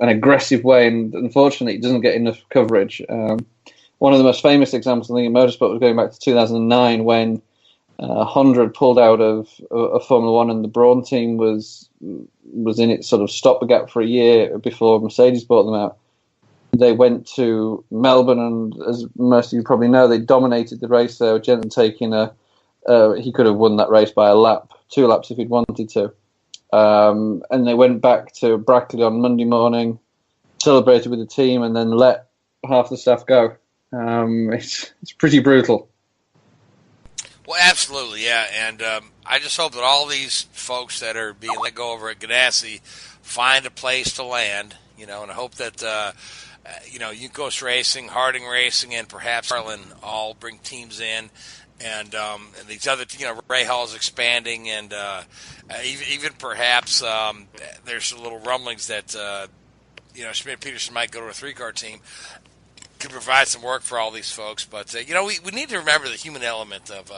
aggressive way, and unfortunately it doesn't get enough coverage. One of the most famous examples, I think, in motorsport was going back to 2009 when Honda had pulled out of Formula 1 and the Brawn team was in its sort of stopgap for a year before Mercedes bought them out. They went to Melbourne, and as most of you probably know, they dominated the race there. Jensen taking he could have won that race by a lap, 2 laps if he'd wanted to. And they went back to Brackley on Monday morning, celebrated with the team, and then let half the staff go. It's pretty brutal. Well, absolutely, yeah. And I just hope that all these folks that are being let go over at Ganassi find a place to land, and I hope that, Yukos Racing, Harding Racing, and perhaps Harlan all bring teams in. And these other, Ray Hall's expanding, and even perhaps there's a little rumblings that, Schmidt-Peterson might go to a 3-car team. Could provide some work for all these folks, but we need to remember the human element of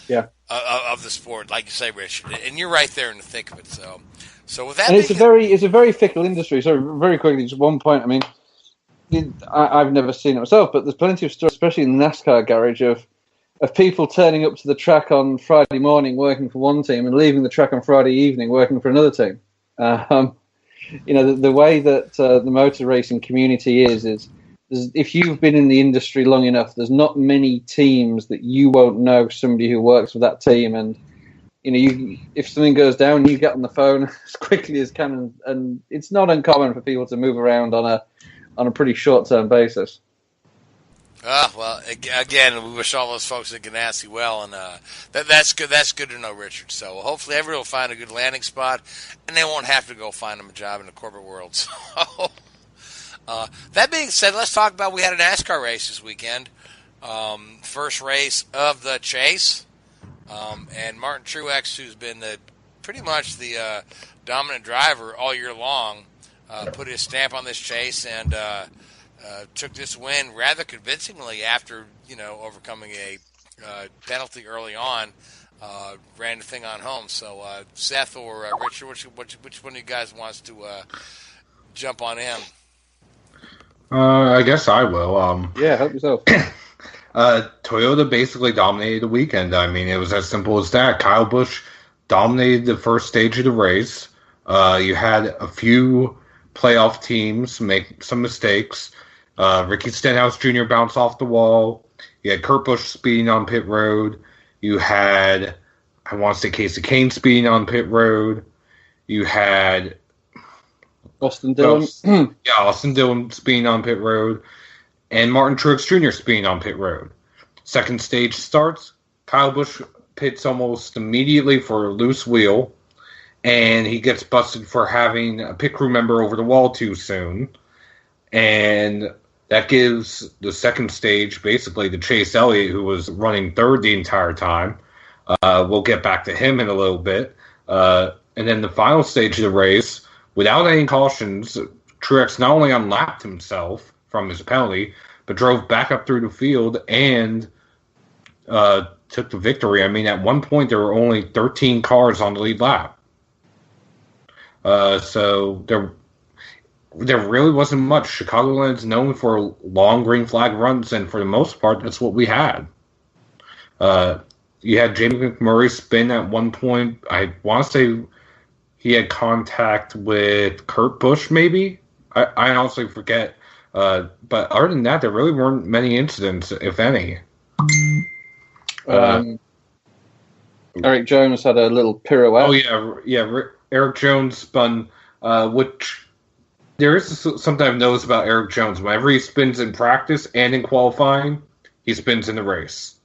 the sport, like you say, Richard, and you're right there in the thick of it. So with that, and it's a very fickle industry. So very quickly, just one point. I mean, I've never seen it myself, but there's plenty of stories, especially in the NASCAR garage, of people turning up to the track on Friday morning working for one team and leaving the track on Friday evening working for another team. The way that the motor racing community is if you've been in the industry long enough, there's not many teams that you won't know somebody who works for that team. And, if something goes down, you get on the phone as quickly as can. And it's not uncommon for people to move around on a pretty short-term basis. Well, again, we wish all those folks at Ganassi well, and that's good. That's good to know, Richard. So hopefully everyone will find a good landing spot, and they won't have to go find them a job in the corporate world. So, that being said, let's talk about, we had a NASCAR race this weekend. First race of the chase, and Martin Truex, who's been pretty much the dominant driver all year long, put his stamp on this chase and took this win rather convincingly after overcoming a penalty early on. Ran the thing on home. So Seth or Richard, which one of you guys wants to jump on him? I guess I will. Yeah, help yourself. Toyota basically dominated the weekend. I mean, it was as simple as that. Kyle Busch dominated the first stage of the race. You had a few playoff teams make some mistakes. Ricky Stenhouse Jr. bounced off the wall. You had Kurt Busch speeding on pit road. You had, I want to say, Casey Kane speeding on pit road. You had Austin Dillon. Austin Dillon speeding on pit road. And Martin Truex Jr. speeding on pit road. Second stage starts. Kyle Busch pits almost immediately for a loose wheel. And he gets busted for having a pit crew member over the wall too soon. And that gives the second stage basically to Chase Elliott, who was running third the entire time. We'll get back to him in a little bit. And then the final stage of the race, without any cautions, Truex not only unlapped himself from his penalty, but drove back up through the field and took the victory. I mean, at one point there were only 13 cars on the lead lap. So there really wasn't much. Chicagoland's known for long green flag runs, and for the most part, that's what we had. You had Jamie McMurray spin at one point. I want to say he had contact with Kurt Busch, maybe? I honestly forget. But other than that, there really weren't many incidents, if any. Eric Jones had a little pirouette. Oh, yeah. Eric Jones spun, which there is something I've noticed about Eric Jones. Whenever he spins in practice and in qualifying, he spins in the race.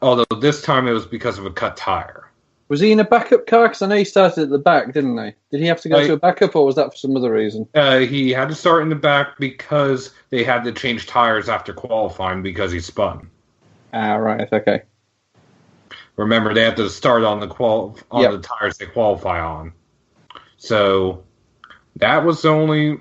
Although this time it was because of a cut tire. Was he in a backup car? Because I know he started at the back, didn't he? Did he have to go to a backup, or was that for some other reason? He had to start in the back because they had to change tires after qualifying because he spun. Ah, right. Okay. Remember, they have to start on the the tires they qualify on. So that was the only.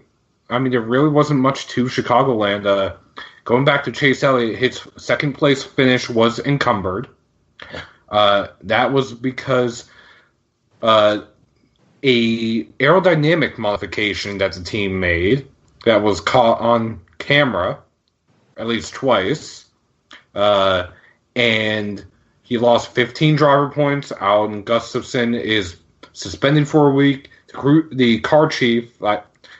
I mean, there really wasn't much to Chicagoland. Going back to Chase Elliott, his second place finish was encumbered. That was because a aerodynamic modification that the team made that was caught on camera at least twice, and he lost 15 driver points. Alan Gustafson is suspended for a week. The car chief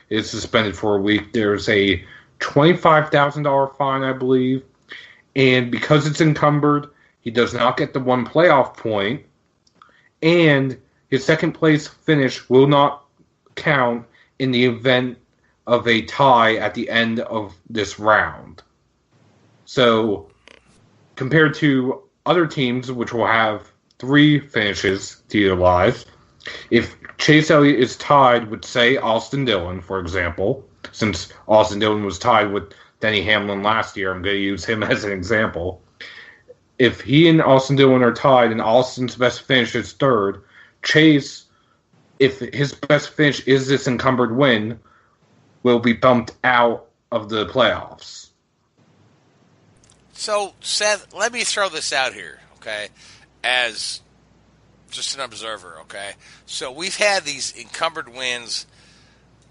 is suspended for a week. There's a $25,000 fine, I believe, and because it's encumbered, he does not get the one playoff point, and his second place finish will not count in the event of a tie at the end of this round. So, compared to other teams, which will have 3 finishes to utilize, if Chase Elliott is tied with, say, Austin Dillon, for example, since Austin Dillon was tied with Denny Hamlin last year, I'm going to use him as an example. If he and Austin Dillon are tied and Austin's best finish is third, Chase, if his best finish is this encumbered win, will be bumped out of the playoffs. So, Seth, let me throw this out here, okay, as just an observer, okay? So we've had these encumbered wins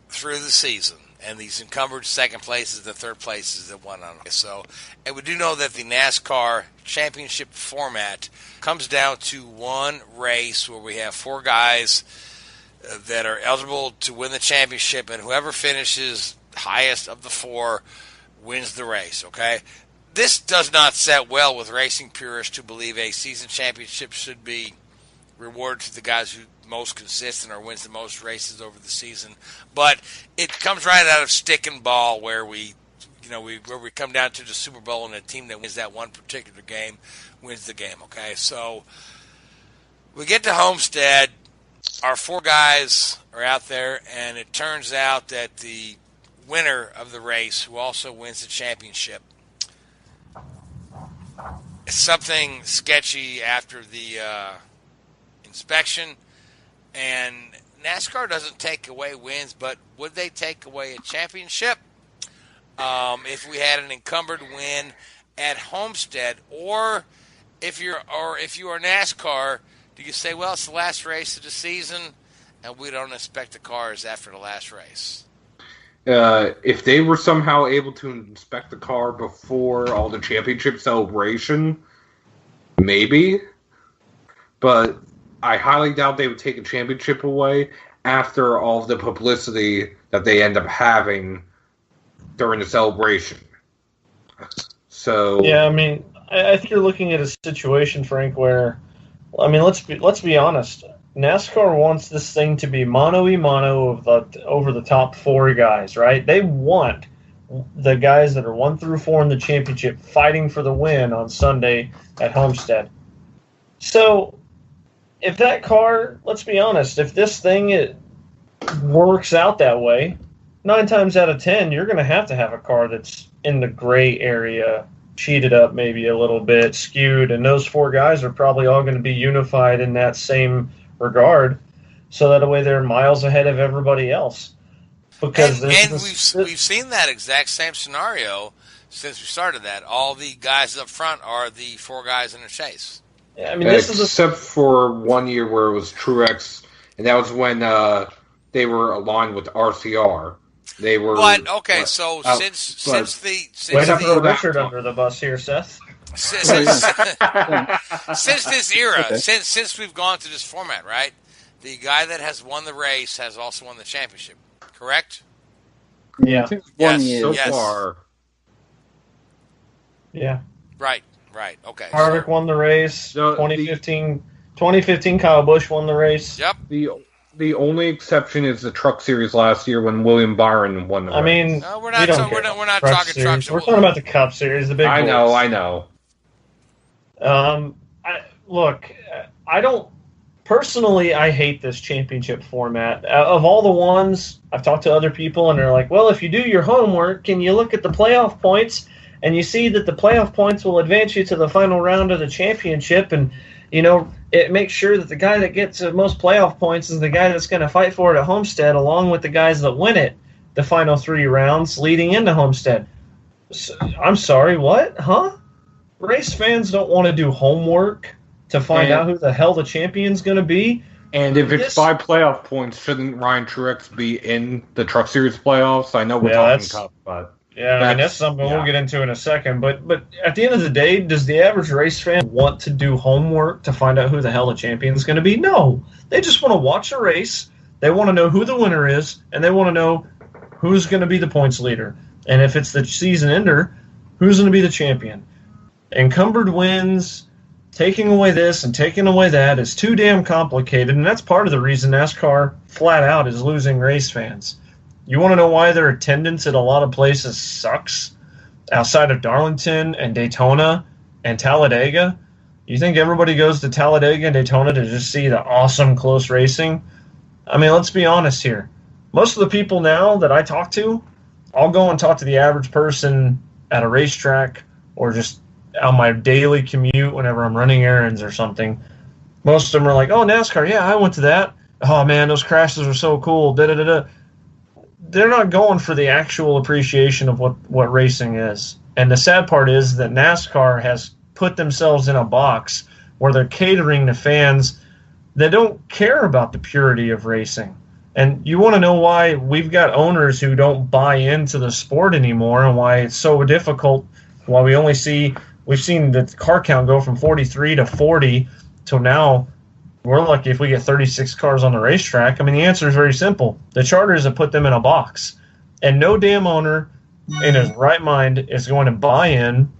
through the season, and these encumbered second places, the third places that won on. So, and we do know that the NASCAR championship format comes down to one race where we have 4 guys that are eligible to win the championship, and whoever finishes highest of the 4 wins the race, okay? This does not set well with racing purists who believe a season championship should be rewarded to the guys who most consistent or wins the most races over the season, but it comes right out of stick and ball where we come down to the Super Bowl and a team that wins that one particular game wins the game. Okay, so we get to Homestead, our 4 guys are out there, and it turns out that the winner of the race, who also wins the championship, is something sketchy after the inspection. And NASCAR doesn't take away wins, but would they take away a championship if we had an encumbered win at Homestead, or if you are NASCAR, do you say, well, it's the last race of the season, and we don't inspect the cars after the last race? If they were somehow able to inspect the car before all the championship celebration, maybe. But I highly doubt they would take a championship away after all of the publicity that they end up having during the celebration. So yeah, I mean, I think you're looking at a situation, Frank, where, I mean, let's be honest. NASCAR wants this thing to be mano-a-mano over the top four guys, right? They want the guys that are 1 through 4 in the championship fighting for the win on Sunday at Homestead. So, if that car, let's be honest, if this thing it works out that way, 9 times out of 10, you're going to have a car that's in the gray area, cheated up maybe a little bit, skewed, and those 4 guys are probably all going to be unified in that same regard, so that way they're miles ahead of everybody else. Because we've seen that exact same scenario since we started that. All the guys up front are the 4 guys in the chase. Yeah, I mean, except for 1 year where it was Truex, and that was when they were aligned with RCR. They were. But okay, so since throw Richard under the bus here, Seth. Since this era, okay. since we've gone to this format, right? The guy that has won the race has also won the championship, correct? Yeah. I think 1 year. So Yes. far. Yeah. Right. Okay. Harvick won the race. So 2015 Kyle Busch won the race. Yep. The only exception is the Truck Series last year when William Byron won the race. I mean, No, we're not talking truck series. We're talking about the Cup Series, the big I boys. know. I don't personally. I hate this championship format. Of all the ones, I've talked to other people, and they're like, "Well, if you do your homework and you look at the playoff points, and you see that the playoff points will advance you to the final round of the championship, and it makes sure that the guy that gets the most playoff points is the guy that's going to fight for it at Homestead, along with the guys that win it the final 3 rounds leading into Homestead." So, I'm sorry, what? Huh? Race fans don't want to do homework to find out who the hell the champion's going to be. And if it's by playoff points, shouldn't Ryan Truex be in the Truck Series playoffs? I know we're talking Cup, but that's something we'll get into in a second. But at the end of the day, does the average race fan want to do homework to find out who the hell the champion's going to be? No. They just want to watch a race. They want to know who the winner is, and they want to know who's going to be the points leader. And if it's the season ender, who's going to be the champion? Encumbered wins, taking away this and taking away that is too damn complicated, and that's part of the reason NASCAR flat out is losing race fans. You want to know why their attendance at a lot of places sucks? Outside of Darlington and Daytona and Talladega? You think everybody goes to Talladega and Daytona to just see the awesome close racing? I mean, let's be honest here. Most of the people now that I talk to, I'll go and talk to the average person at a racetrack or just on my daily commute whenever I'm running errands or something. Most of them are like, "Oh, NASCAR, yeah, I went to that. Oh, man, those crashes were so cool. Da-da-da-da." They're not going for the actual appreciation of what racing is. And the sad part is that NASCAR has put themselves in a box where they're catering to fans that don't care about the purity of racing. And you want to know why we've got owners who don't buy into the sport anymore and why it's so difficult, why we've seen the car count go from 43 to 40 till now. We're lucky if we get 36 cars on the racetrack. I mean, the answer is very simple. The charters have put them in a box. And no damn owner in his right mind is going to buy in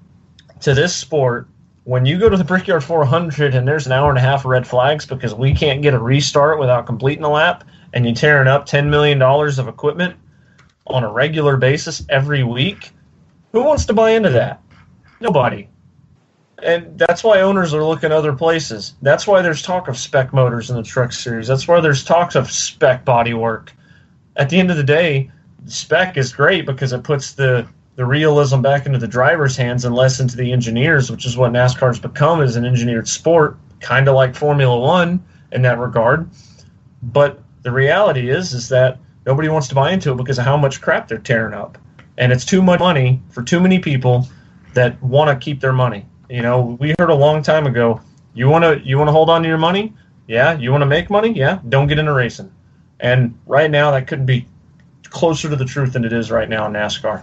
to this sport. When you go to the Brickyard 400 and there's an hour and a half of red flags because we can't get a restart without completing a lap, and you're tearing up $10 million of equipment on a regular basis every week, who wants to buy into that? Nobody. And that's why owners are looking other places. That's why there's talk of spec motors in the Truck Series. That's why there's talks of spec bodywork. At the end of the day, spec is great because it puts the realism back into the driver's hands and less into the engineers, which is what NASCAR's become as an engineered sport, kind of like Formula One in that regard. But the reality is that nobody wants to buy into it because of how much crap they're tearing up. And it's too much money for too many people that want to keep their money. You know, we heard a long time ago, you want to hold on to your money? Yeah. You want to make money? Yeah. Don't get into racing. And right now, that couldn't be closer to the truth than it is right now in NASCAR.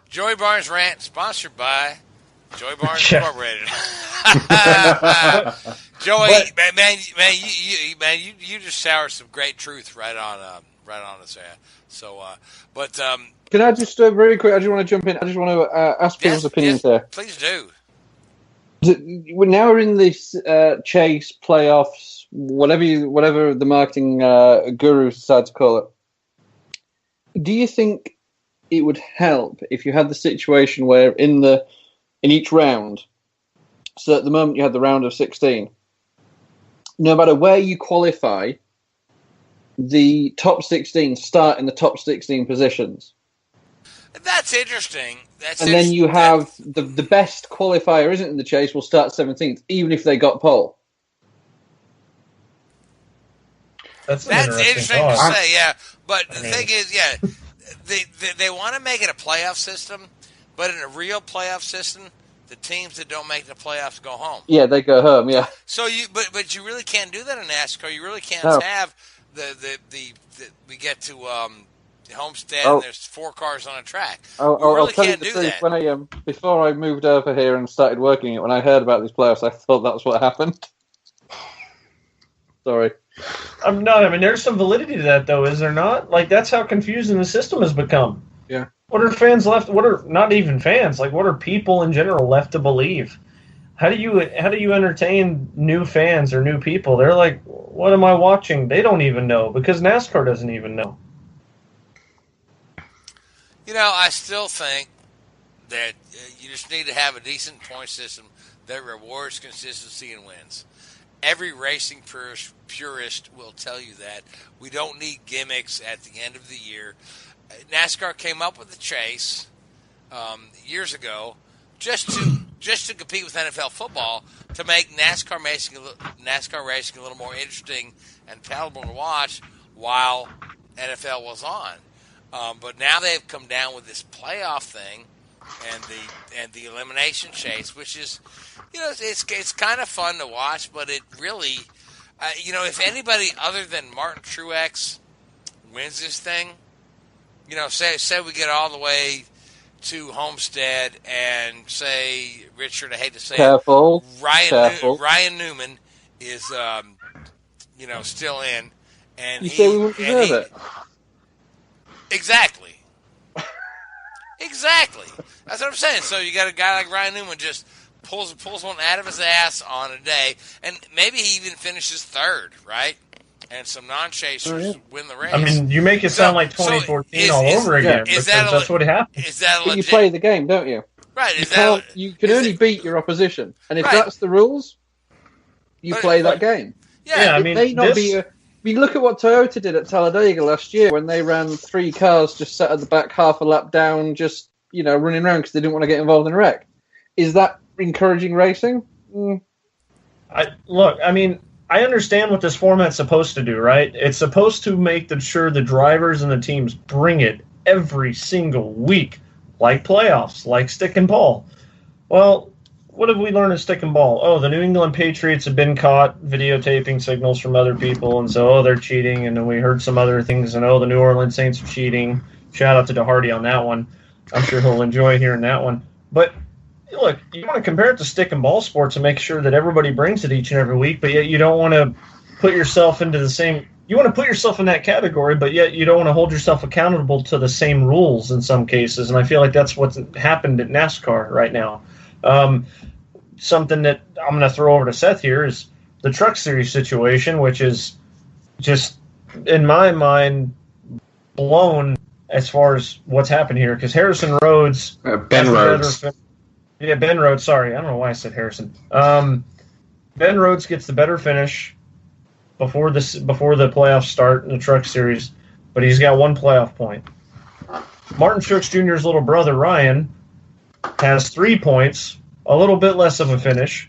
Joey Barnes rant sponsored by Joey Barnes Incorporated. Joey, man, you just showered some great truth right on us there. So, can I just very quick? I just want to jump in. I just want to ask people's opinions there. Please do. We're in this chase playoffs, whatever the marketing gurus decide to call it. Do you think it would help if you had the situation where in each round, so at the moment you had the round of 16, no matter where you qualify, the top 16 start in the top 16 positions? That's interesting. Then you have the best qualifier isn't in the chase will start 17th, even if they got pole. That's interesting to say, yeah. But the thing is, yeah, they want to make it a playoff system, but in a real playoff system, the teams that don't make the playoffs go home. Yeah, they go home. Yeah. So but you really can't do that in NASCAR. You really can't have we get to Homestead and there's 4 cars on a track. I'll tell you the truth. When I before I moved over here and started working it, when I heard about these playoffs, I thought that's what happened. Sorry. I mean, there's some validity to that, though, is there not? Like, that's how confusing the system has become. Yeah. What are fans left? What are not even fans? Like, what are people in general left to believe? How do you entertain new fans or new people? They're like, what am I watching? They don't even know because NASCAR doesn't even know. You know, I still think that you just need to have a decent point system that rewards consistency and wins. Every racing purist will tell you that. We don't need gimmicks at the end of the year. NASCAR came up with the chase years ago just to compete with NFL football, to make NASCAR racing a little more interesting and palatable to watch while NFL was on. But now they've come down with this playoff thing and the elimination chase, which is, you know, it's kind of fun to watch, but it really, you know, if anybody other than Martin Truex wins this thing, you know, say we get all the way to Homestead and say, Richard, I hate to say Careful. it, Ryan Newman is, you know, still in, and you say we wouldn't deserve it. Exactly. Exactly. That's what I'm saying. So you got a guy like Ryan Newman just pulls one out of his ass on a day, and maybe he even finishes third, right? And some non-chasers win the race. I mean, you make it sound like 2014 all over again. That's what happened. Is that but you play the game, don't you? Right. You can only beat your opposition, and if that's the rules, you play that game. Yeah, I mean, it may not be a. I mean, look at what Toyota did at Talladega last year when they ran 3 cars just sat at the back half a lap down, just, you know, running around because they didn't want to get involved in a wreck. Is that encouraging racing? Look, I mean, I understand what this format's supposed to do, right? It's supposed to make sure the drivers and the teams bring it every single week, like playoffs, like stick and ball. Well, what have we learned in stick and ball? Oh, the New England Patriots have been caught videotaping signals from other people, and so, they're cheating, and then we heard some other things, and the New Orleans Saints are cheating. Shout out to DeHardy on that one. I'm sure he'll enjoy hearing that one. But, look, you want to compare it to stick and ball sports and make sure that everybody brings it each and every week, but yet you don't want to put yourself into the same – you want to put yourself in that category, but yet you don't want to hold yourself accountable to the same rules in some cases, and I feel like that's what's happened at NASCAR right now. Something that I'm going to throw over to Seth here is the Truck Series situation, which is just, in my mind, blown as far as what's happened here. Because Harrison Rhodes... Ben Rhodes. Ben Rhodes. Sorry, I don't know why I said Harrison. Ben Rhodes gets the better finish before the playoffs start in the Truck Series, but he's got 1 playoff point. Martin Truex Jr.'s little brother, Ryan, has 3 points, a little bit less of a finish,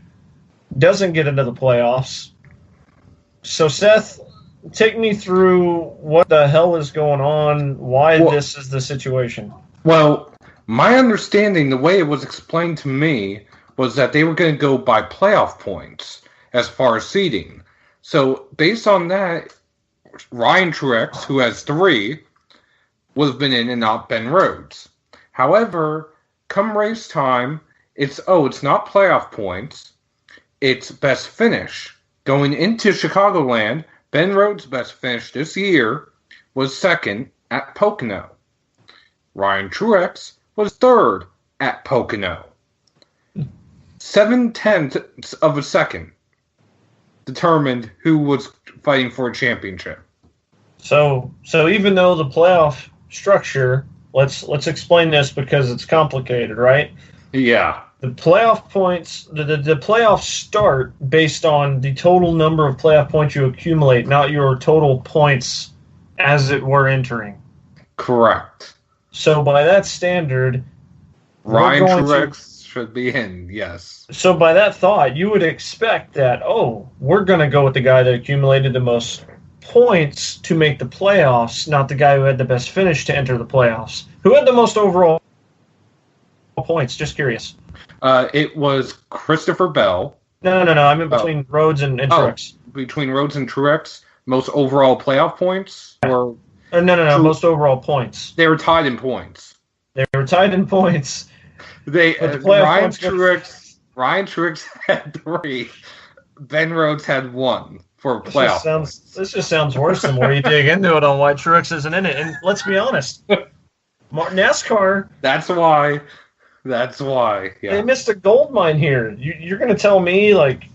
doesn't get into the playoffs. So Seth, take me through what the hell is going on, why this is the situation. Well, my understanding, the way it was explained to me, was that they were going to go by playoff points as far as seeding. So, based on that, Ryan Truex, who has 3, would have been in and not Ben Rhodes. However, come race time, it's not playoff points, it's best finish. Going into Chicagoland, Ben Rhodes' best finish this year was 2nd at Pocono. Ryan Truex was 3rd at Pocono. 0.7 of a second determined who was fighting for a championship. So even though the playoff structure, let's explain this because it's complicated, right? Yeah. The playoff points, the playoffs start based on the total number of playoff points you accumulate, not your total points as it were entering. Correct. So by that standard, Ryan Truex should be in, yes. So by that thought, you would expect that, we're going to go with the guy that accumulated the most points to make the playoffs, not the guy who had the best finish to enter the playoffs. Who had the most overall points? Just curious. It was Christopher Bell. No. I mean between Rhodes and Truex. Between Rhodes and Truex, most overall playoff points? Or No. Most overall points. They were tied in points. Ryan Truex had 3. Ben Rhodes had 1 for playoff. This just sounds worse the more you dig into it on why Truex isn't in it. And let's be honest, NASCAR. That's why. Yeah. They missed a gold mine here. You're going to tell me like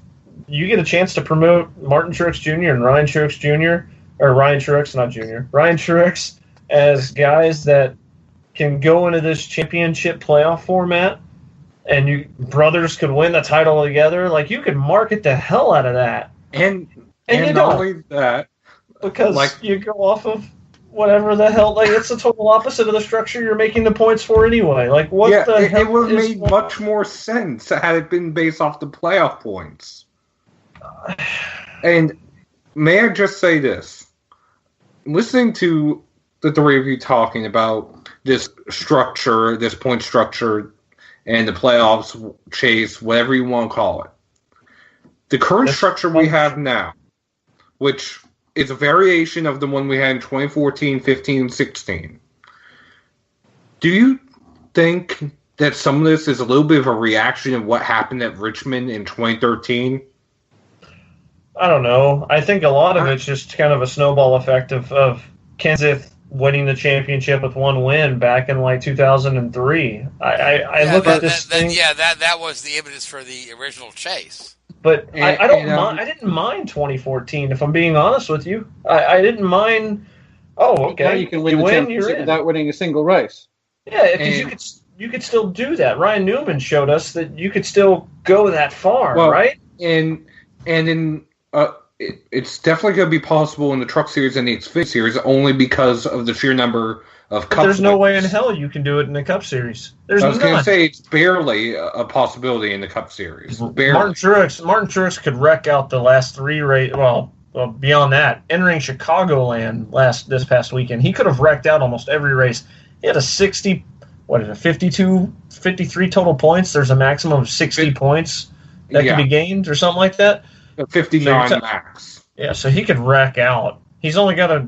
you get a chance to promote Martin Truex Jr. and Ryan Truex Jr. or Ryan Truex, not Jr. Ryan Truex as guys that can go into this championship playoff format, and you brothers could win the title together. Like you could market the hell out of that, and you not don't, only that, because you go off of whatever the hell. Like it's the total opposite of the structure you're making the points for anyway. Like what the hell? It would have made much more sense had it been based off the playoff points. And may I just say this? Listening to the 3 of you talking about this structure, this point structure, and the playoffs chase, whatever you want to call it. The current structure we have now, which is a variation of the one we had in 2014, 15, and 16. Do you think that some of this is a little bit of a reaction of what happened at Richmond in 2013? I don't know. I think a lot of it's just kind of a snowball effect of Kenseth winning the championship with 1 win back in like 2003. I look at this thing. That was the impetus for the original chase. But I didn't mind 2014, if I'm being honest with you. I didn't mind. Oh, okay. Now you can win the championship without winning a single race. Yeah, because you could still do that. Ryan Newman showed us that you could still go that far, right? It's definitely going to be possible in the Truck Series and the Xfinity Series only because of the sheer number of Cup. There's no way in hell you can do it in the Cup Series. I was going to say it's barely a possibility in the Cup Series. Barely. Martin Truex could wreck out the last 3 races. Well, beyond that, entering Chicagoland this past weekend, he could have wrecked out almost every race. He had a 53 total points. There's a maximum of 60 points that could be gained or something like that. 59 max. Yeah, so he could wreck out. He's only got to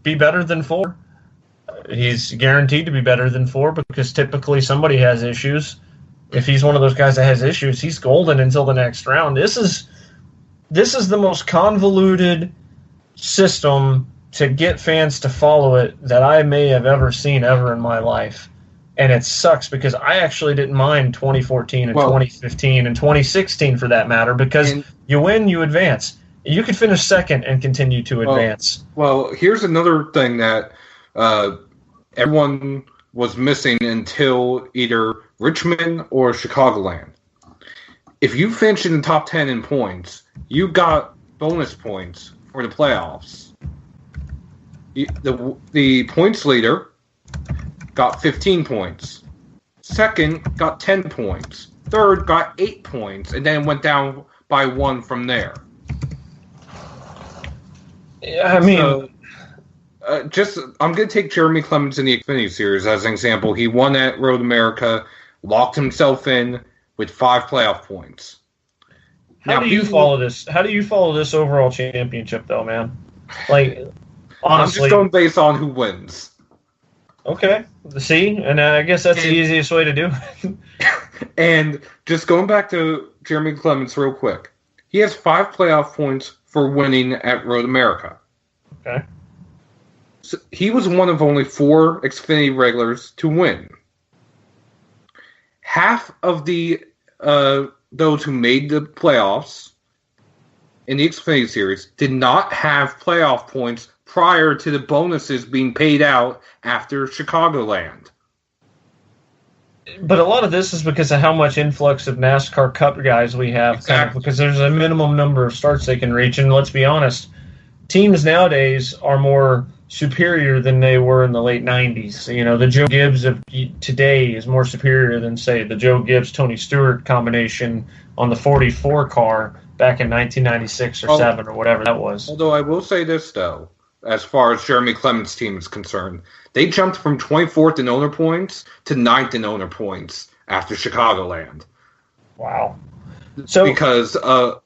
be better than 4. He's guaranteed to be better than 4 because typically somebody has issues. If he's one of those guys that has issues, he's golden until the next round. This is the most convoluted system to get fans to follow it that I may have ever seen ever in my life. And it sucks because I actually didn't mind 2014 and 2015 and 2016 for that matter because you win, you advance. You could finish second and continue to advance. Well, here's another thing that everyone was missing until either Richmond or Chicagoland. If you finish in the top 10 in points, you got bonus points for the playoffs. The points leader got 15 points. Second got 10 points. Third got 8 points, and then went down by 1 from there. I mean, So, I'm going to take Jeremy Clements in the Xfinity Series as an example. He won at Road America, locked himself in with 5 playoff points. how do you follow this? How do you follow this overall championship, though, man? Like, honestly, I'm just going based on who wins. Okay, see, and I guess that's the easiest way to do it. And just going back to Jeremy Clements real quick, he has 5 playoff points for winning at Road America. Okay. So he was one of only 4 Xfinity regulars to win. Half of the those who made the playoffs in the Xfinity Series did not have playoff points prior to the bonuses being paid out after Chicagoland. But a lot of this is because of how much influx of NASCAR Cup guys we have, Exactly. because there's a minimum number of starts they can reach. And let's be honest, teams nowadays are more superior than they were in the late 90s. You know, the Joe Gibbs of today is more superior than, say, the Joe Gibbs-Tony Stewart combination on the 44 car back in 1996 or 7 or whatever that was. Although I will say this, though, as far as Jeremy Clements' team is concerned, they jumped from 24th in owner points to 9th in owner points after Chicagoland. Wow. So because of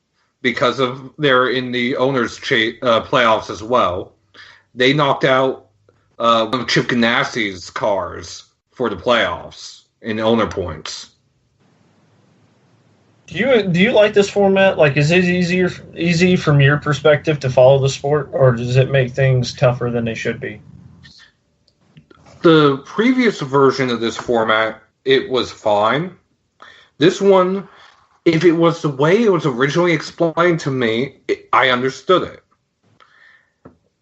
they're in the owners' playoffs as well, they knocked out one of Chip Ganassi's cars for the playoffs in owner points. Do you like this format? Like, is it easy from your perspective to follow the sport, or does it make things tougher than they should be? The previous version of this format, it was fine. This one, if it was the way it was originally explained to me, I understood it.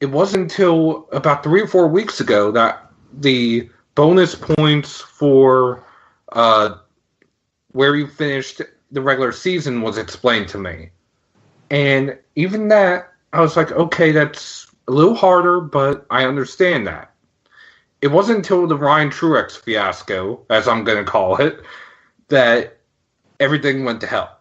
It wasn't until about 3 or 4 weeks ago that the bonus points for where you finished the regular season was explained to me. And even that, I was like, okay, that's a little harder, but I understand that. It wasn't until the Ryan Truex fiasco, as I'm going to call it, that everything went to hell.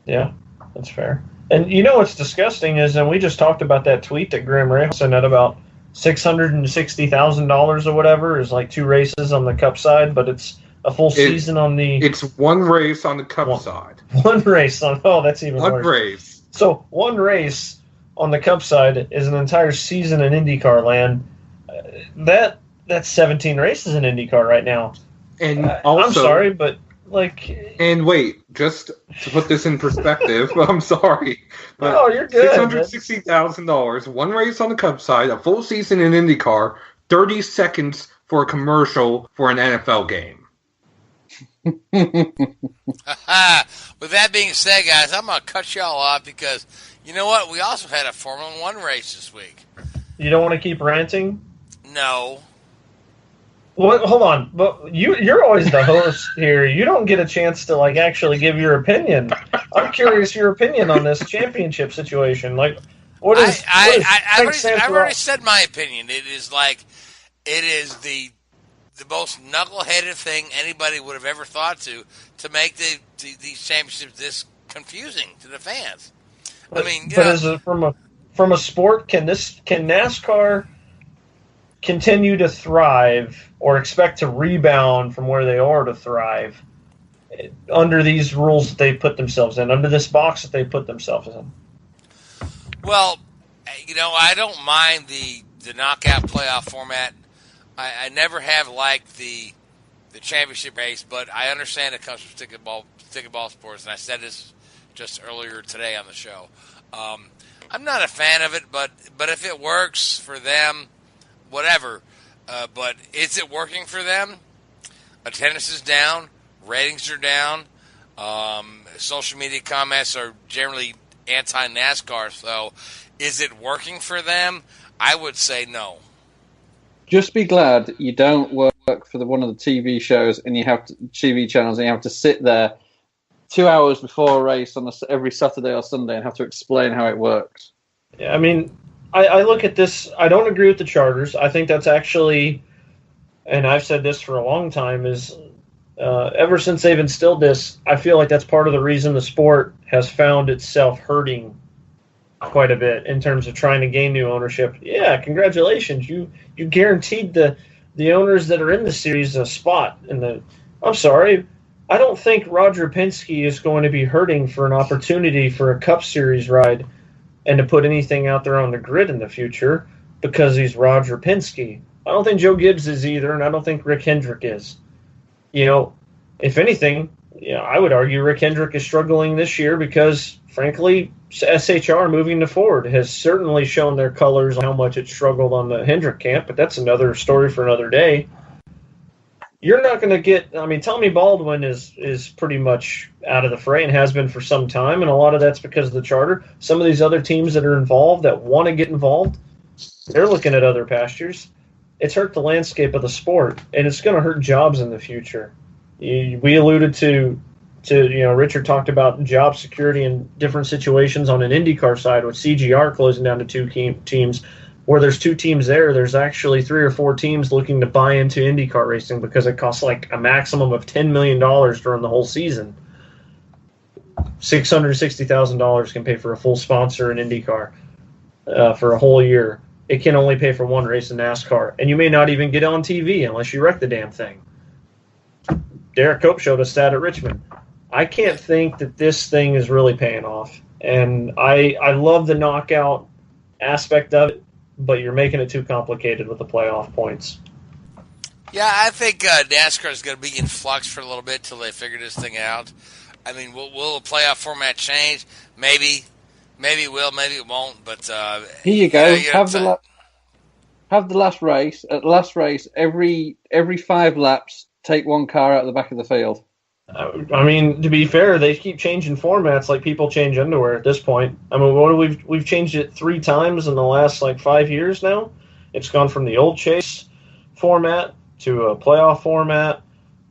Yeah, that's fair. And you know what's disgusting is, and we just talked about that tweet that Graham Rahal sent out about $660,000 or whatever is like 2 races on the Cup side, but it's a full season on the... It's 1 race on the Cup side. 1 race on... Oh, that's even worse. 1 race. So 1 race on the Cup side is an entire season in IndyCar land. That's 17 races in IndyCar right now. And also... I'm sorry, but... Like, and wait, just to put this in perspective, I'm sorry, but oh, you're good. $660,000, 1 race on the Cup side, a full season in IndyCar, 30 seconds for a commercial for an NFL game. With that being said, guys, I'm going to cut y'all off because, you know what? We also had a Formula 1 race this week. You don't want to keep ranting? No. Well, hold on, but you're always the host here. You don't get a chance to like actually give your opinion. I'm curious your opinion on this championship situation. Like, what is? I've already said my opinion. It is the most knuckleheaded thing anybody would have ever thought to make these championships this confusing to the fans. I mean, but is it from a sport? Can NASCAR continue to thrive or expect to rebound from where they are to thrive under these rules that they put themselves in, under this box that they put themselves in? Well, I don't mind the knockout playoff format. I never have liked the championship race, but I understand it comes from stick and ball sports, and I said this just earlier today on the show. I'm not a fan of it, but if it works for them, whatever. But is it working for them? Attendance is down. Ratings are down. Social media comments are generally anti-NASCAR. So is it working for them? I would say no. Just be glad you don't work for one of the TV shows and you have TV channels and you have to sit there 2 hours before a race on every Saturday or Sunday and have to explain how it works. Yeah, I mean, I look at this, I don't agree with the charters. I think that's actually, and I've said this for a long time, is ever since they've instilled this, I feel like that's part of the reason the sport has found itself hurting quite a bit in terms of trying to gain new ownership. Yeah, congratulations. You guaranteed the owners that are in the series a spot in the. I'm sorry, I don't think Roger Penske is going to be hurting for an opportunity for a Cup Series ride and to put anything out there on the grid in the future because he's Roger Penske. I don't think Joe Gibbs is either, and I don't think Rick Hendrick is. If anything, I would argue Rick Hendrick is struggling this year because, frankly, SHR moving to Ford has certainly shown their colors on how much it struggled on the Hendrick camp, but that's another story for another day. You're not going to get, Tommy Baldwin is pretty much out of the fray and has been for some time, and a lot of that's because of the charter. Some of these other teams that are involved, that want to get involved, they're looking at other pastures. It's hurt the landscape of the sport, and it's going to hurt jobs in the future. We alluded to Richard talked about job security in different situations on an IndyCar side with CGR closing down to two teams. Where there's two teams there's actually 3 or 4 teams looking to buy into IndyCar racing because it costs like a maximum of $10 million during the whole season. $660,000 can pay for a full sponsor in IndyCar for a whole year. It can only pay for one race in NASCAR, and you may not even get on TV unless you wreck the damn thing. Derek Cope showed us that at Richmond. I can't think that this thing is really paying off, and I love the knockout aspect of it, but you're making it too complicated with the playoff points. Yeah, I think NASCAR is going to be in flux for a little bit till they figure this thing out. I mean, will the playoff format change? Maybe it will, maybe it won't. But here you go. Have the last race. At the last race, every 5 laps, take one car out of the back of the field. To be fair, they keep changing formats like people change underwear at this point. We've changed it 3 times in the last 5 years now. It's gone from the old chase format to a playoff format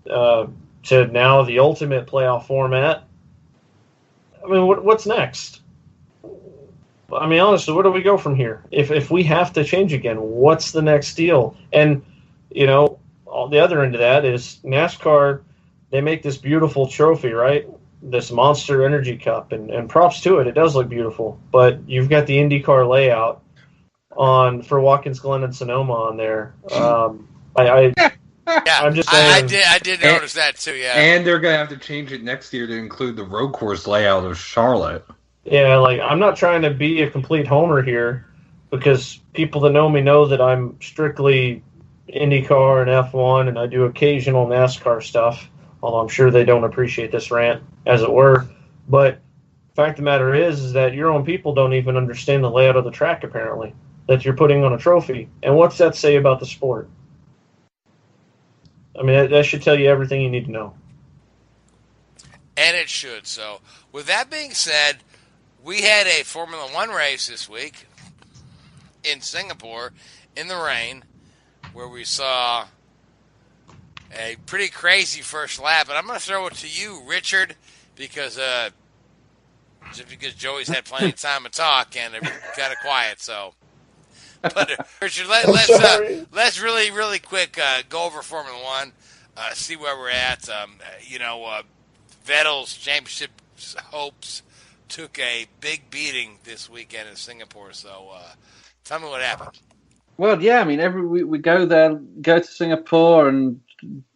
to now the ultimate playoff format. What's next? Honestly, where do we go from here? If we have to change again, what's the next deal? And, on the other end of that is NASCAR. They make this beautiful trophy, right? This Monster Energy Cup, and props to it. It does look beautiful. But you've got the IndyCar layout for Watkins Glen and Sonoma on there. I'm just saying. I did notice that too, yeah. And they're going to have to change it next year to include the road course layout of Charlotte. Yeah, I'm not trying to be a complete homer here because people that know me know that I'm strictly IndyCar and F1, and I do occasional NASCAR stuff, although I'm sure they don't appreciate this rant, as it were. But the fact of the matter is that your own people don't even understand the layout of the track, apparently, that you're putting on a trophy. And what's that say about the sport? That should tell you everything you need to know. And it should. So, with that being said, we had a Formula One race this week in Singapore in the rain where we saw a pretty crazy first lap. And I'm going to throw it to you, Richard, because Joey's had plenty of time to talk and they're kind of quiet. So, but Richard, let's really, really quick go over Formula One, see where we're at. Vettel's championship hopes took a big beating this weekend in Singapore. So, tell me what happened. Well, yeah, we go to Singapore, and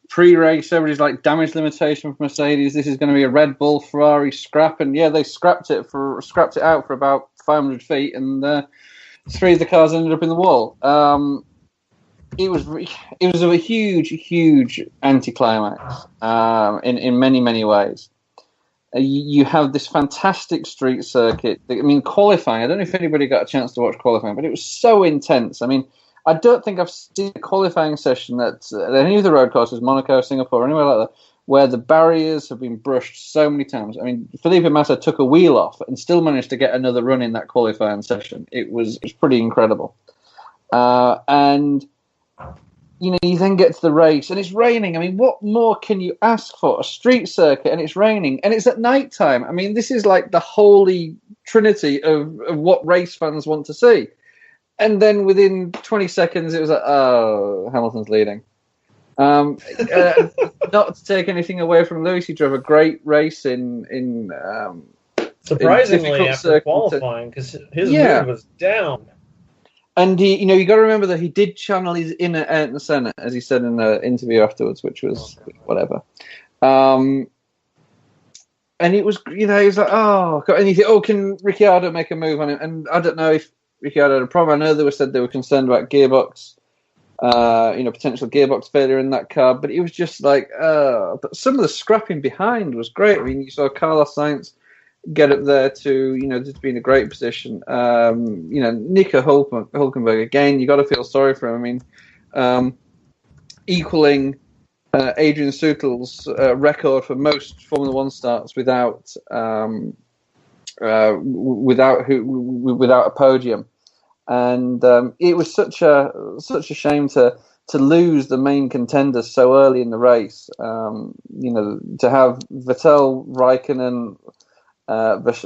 pre-race, everybody's like damage limitation for Mercedes. This is going to be a Red Bull Ferrari scrap, and yeah, they scrapped it out for about 500 feet, and 3 of the cars ended up in the wall. It was a huge anticlimax in many ways. You have this fantastic street circuit. Qualifying, I don't know if anybody got a chance to watch qualifying, but it was so intense. I don't think I've seen a qualifying session at any of the road courses, Monaco, Singapore, anywhere like that, where the barriers have been brushed so many times. Felipe Massa took a wheel off and still managed to get another run in that qualifying session. It was pretty incredible. And you then get to the race, and it's raining. What more can you ask for? A street circuit, and it's raining, and it's at night time. This is like the holy trinity of what race fans want to see. And then within 20 seconds, it was like, oh, Hamilton's leading. Not to take anything away from Lewis, he drove a great race in Surprisingly, difficult after qualifying, because his Yeah. mood was down. And you got to remember that he did channel his inner Ayrton Senna, as he said in the interview afterwards, which was whatever. And it was, he was like, oh, God. And you think, oh, can Ricciardo make a move on him? And I don't know if Ricciardo had a problem. I know they said they were concerned about gearbox, potential gearbox failure in that car, but it was just like, but some of the scrapping behind was great. I mean, you saw Carlos Sainz get up there to, just be in a great position. Nico Hülkenberg, again, you got to feel sorry for him. I mean, equaling Adrian Sutil's record for most Formula One starts without a podium, and it was such a shame to lose the main contenders so early in the race. To have Vettel, Raikkonen, Max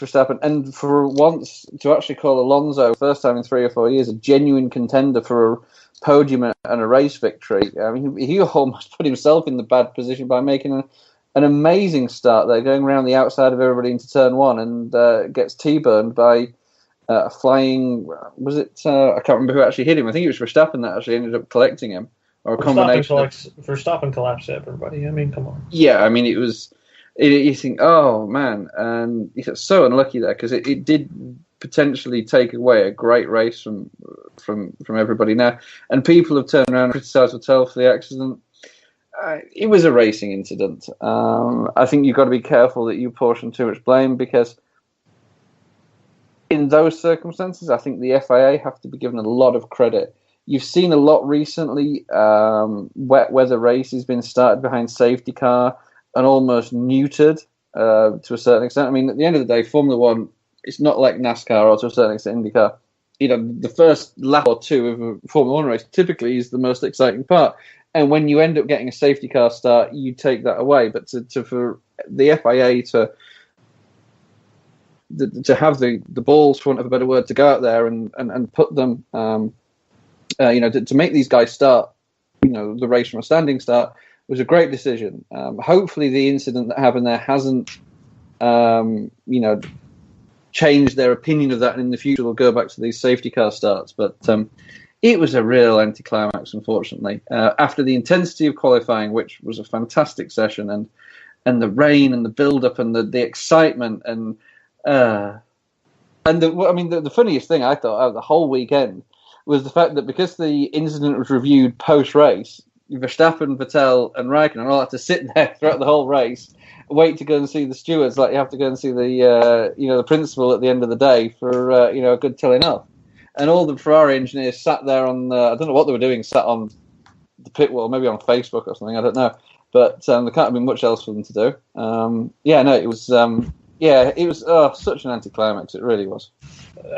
Verstappen, and for once to actually call Alonso, first time in 3 or 4 years, a genuine contender for a podium and a race victory. I mean, he almost put himself in the bad position by making an amazing start there, going around the outside of everybody into turn one, and gets T-burned by a flying. Was it? I can't remember who actually hit him. I think it was Verstappen that actually ended up collecting him, or a combination. Verstappen collapsed everybody. I mean, come on. Yeah, I mean, it was. You think, oh man, and he got so unlucky there because it did potentially take away a great race from everybody now. And people have turned around and criticised Vettel for the accident. It was a racing incident. I think you've got to be careful that you portion too much blame, because in those circumstances, I think the FIA have to be given a lot of credit. You've seen a lot recently. Wet weather races been started behind safety car and almost neutered to a certain extent. I mean, at the end of the day, Formula One, it's not like NASCAR or to a certain extent IndyCar. The first lap or two of a Formula One race typically is the most exciting part. And when you end up getting a safety car start, you take that away. But for the FIA to have the balls, for want of a better word, to go out there and put them, to make these guys start, the race from a standing start, was a great decision. Hopefully the incident that happened there hasn't, changed their opinion of that, and in the future they'll go back to these safety car starts. But it was a real anticlimax, unfortunately. After the intensity of qualifying, which was a fantastic session, and the rain and the build-up and the excitement, and the funniest thing I thought out of the whole weekend was the fact that because the incident was reviewed post-race, Verstappen, Vettel, and Raikkonen all had to sit there throughout the whole race, wait to go and see the stewards, like you have to go and see the principal at the end of the day for a good telling off. And all the Ferrari engineers sat there on I don't know what they were doing, sat on the pit wall, maybe on Facebook or something, I don't know. But there can't have been much else for them to do. It was such an anticlimax. It really was.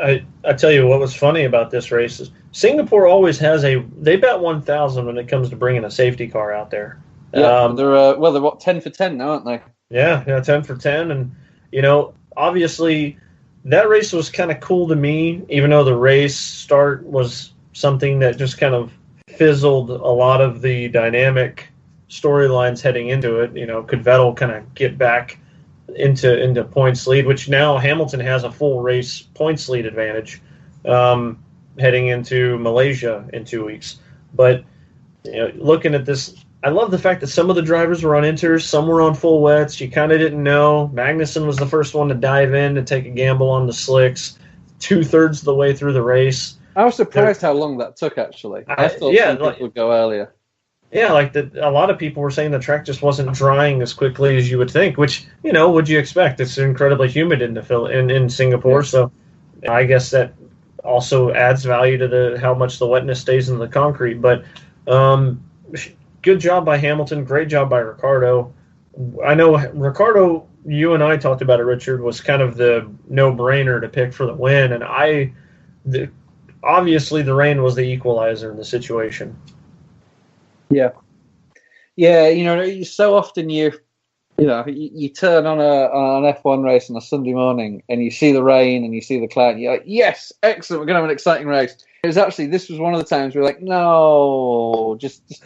I tell you what was funny about this race is Singapore always has they bet 1,000 when it comes to bringing a safety car out there. Yeah, they're what, 10 for 10 now, aren't they? Yeah, 10 for 10, and obviously that race was kind of cool to me, even though the race start was something that just kind of fizzled a lot of the dynamic storylines heading into it. Could Vettel kind of get back into points lead, which now Hamilton has a full race points lead advantage heading into Malaysia in 2 weeks. But looking at this, I love the fact that some of the drivers were on inters, some were on full wets. You kind of didn't know. Magnussen was the first one to dive in to take a gamble on the slicks 2/3 of the way through the race. I was surprised how long that took, actually. I thought some people would go earlier. Yeah, a lot of people were saying the track just wasn't drying as quickly as you would think, which, would you expect? It's incredibly humid in Singapore, so I guess that also adds value to how much the wetness stays in the concrete. But good job by Hamilton, great job by Ricciardo. I know Ricciardo, you and I talked about it, Richard, was kind of the no-brainer to pick for the win, and obviously the rain was the equalizer in the situation. Yeah. So often you turn on an F1 race on a Sunday morning and you see the rain and you see the cloud. And you're like, yes, excellent, we're going to have an exciting race. This was one of the times we're like, no, just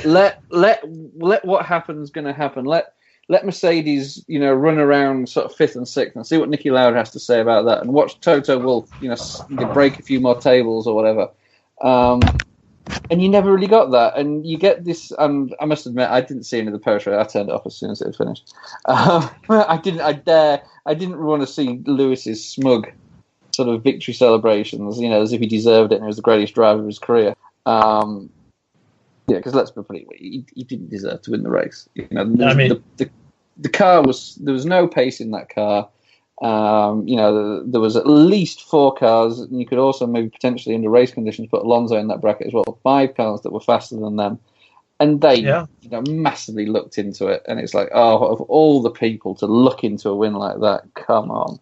let what happens going to happen. Let let Mercedes, run around sort of 5th and 6th and see what Nicky Lauda has to say about that, and watch Toto Wolff, break a few more tables or whatever. And you never really got that, and you get this. And I must admit, I didn't see any of the post race. I turned it off as soon as it had finished. I didn't want to see Lewis's smug sort of victory celebrations, as if he deserved it and it was the greatest drive of his career. Because let's be pretty, he didn't deserve to win the race. The car there was no pace in that car. There was at least 4 cars, and you could also maybe potentially under race conditions put Alonso in that bracket as well. 5 cars that were faster than them, and they massively looked into it. And it's like, of all the people to look into a win like that, come on.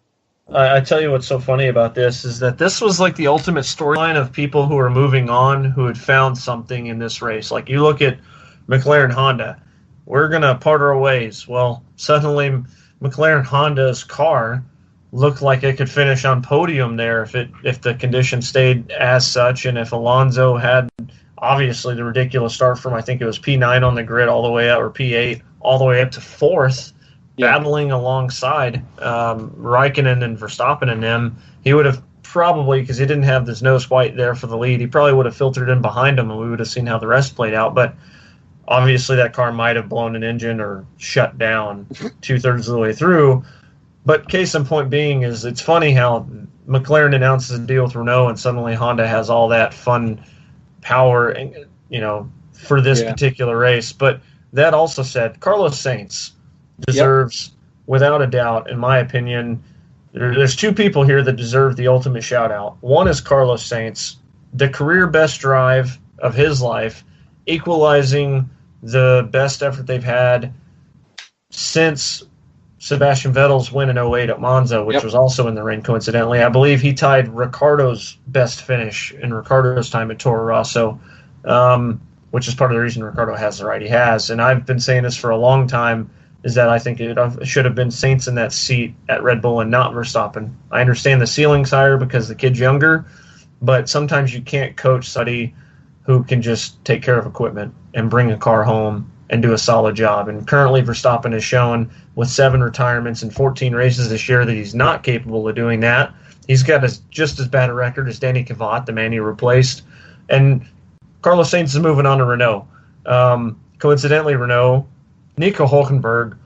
I tell you what's so funny about this is that this was like the ultimate storyline of people who are moving on, who had found something in this race. Like you look at McLaren Honda, we're gonna part our ways. Well, suddenly McLaren Honda's car looked like it could finish on podium there if the conditions stayed as such, and if Alonso had obviously the ridiculous start from, I think it was P9 on the grid all the way up, or P8 all the way up to 4th, battling alongside Raikkonen and Verstappen and them. He would have probably, because he didn't have this nose white there for the lead, he probably would have filtered in behind him and we would have seen how the rest played out. But obviously that car might have blown an engine or shut down 2/3 of the way through. But case in point being is it's funny how McLaren announces a deal with Renault and suddenly Honda has all that fun power, for this particular race. But that also said, Carlos Sainz deserves, without a doubt, in my opinion, there's 2 people here that deserve the ultimate shout-out. One is Carlos Sainz, the career best drive of his life, equalizing the best effort they've had since Sebastian Vettel's win in 08 at Monza, which was also in the rain, coincidentally. I believe he tied Ricciardo's best finish in Ricciardo's time at Toro Rosso, which is part of the reason Ricciardo has the ride he has. And I've been saying this for a long time, is that I think it should have been Sainz in that seat at Red Bull and not Verstappen. I understand the ceiling's higher because the kid's younger, but sometimes you can't coach somebody who can just take care of equipment and bring a car home and do a solid job. And currently Verstappen has shown with 7 retirements and 14 races this year that he's not capable of doing that. He's got just as bad a record as Danny Kvyat, the man he replaced. And Carlos Sainz is moving on to Renault. Coincidentally, Renault, Nico Hülkenberg,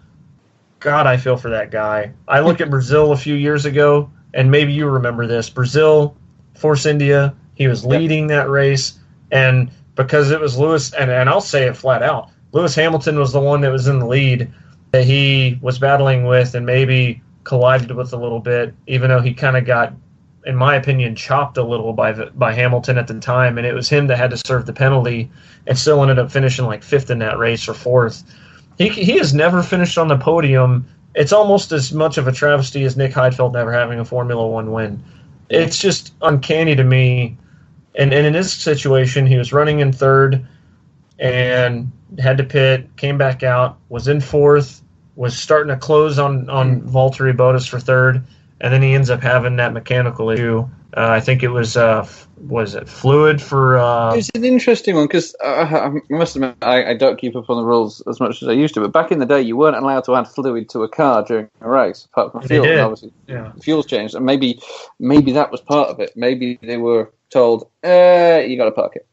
God, I feel for that guy. I look at Brazil a few years ago, and maybe you remember this. Brazil, Force India, he was leading that race, and because it was Lewis, and I'll say it flat out, Lewis Hamilton was the one that was in the lead that he was battling with and maybe collided with a little bit, even though he kind of got, in my opinion, chopped a little by Hamilton at the time, and it was him that had to serve the penalty and still ended up finishing like 5th in that race or 4th. He has never finished on the podium. It's almost as much of a travesty as Nick Heidfeld never having a Formula One win. It's just uncanny to me. And in this situation, he was running in 3rd and had to pit, came back out, was in 4th, was starting to close on Valtteri Bottas for 3rd, and then he ends up having that mechanical issue. I think it was it fluid for... It's an interesting one, because I must admit, I don't keep up on the rules as much as I used to, but back in the day, you weren't allowed to add fluid to a car during a race, apart from fuel. And obviously, the fuel's changed, and maybe that was part of it. Maybe they were told, you got to park it.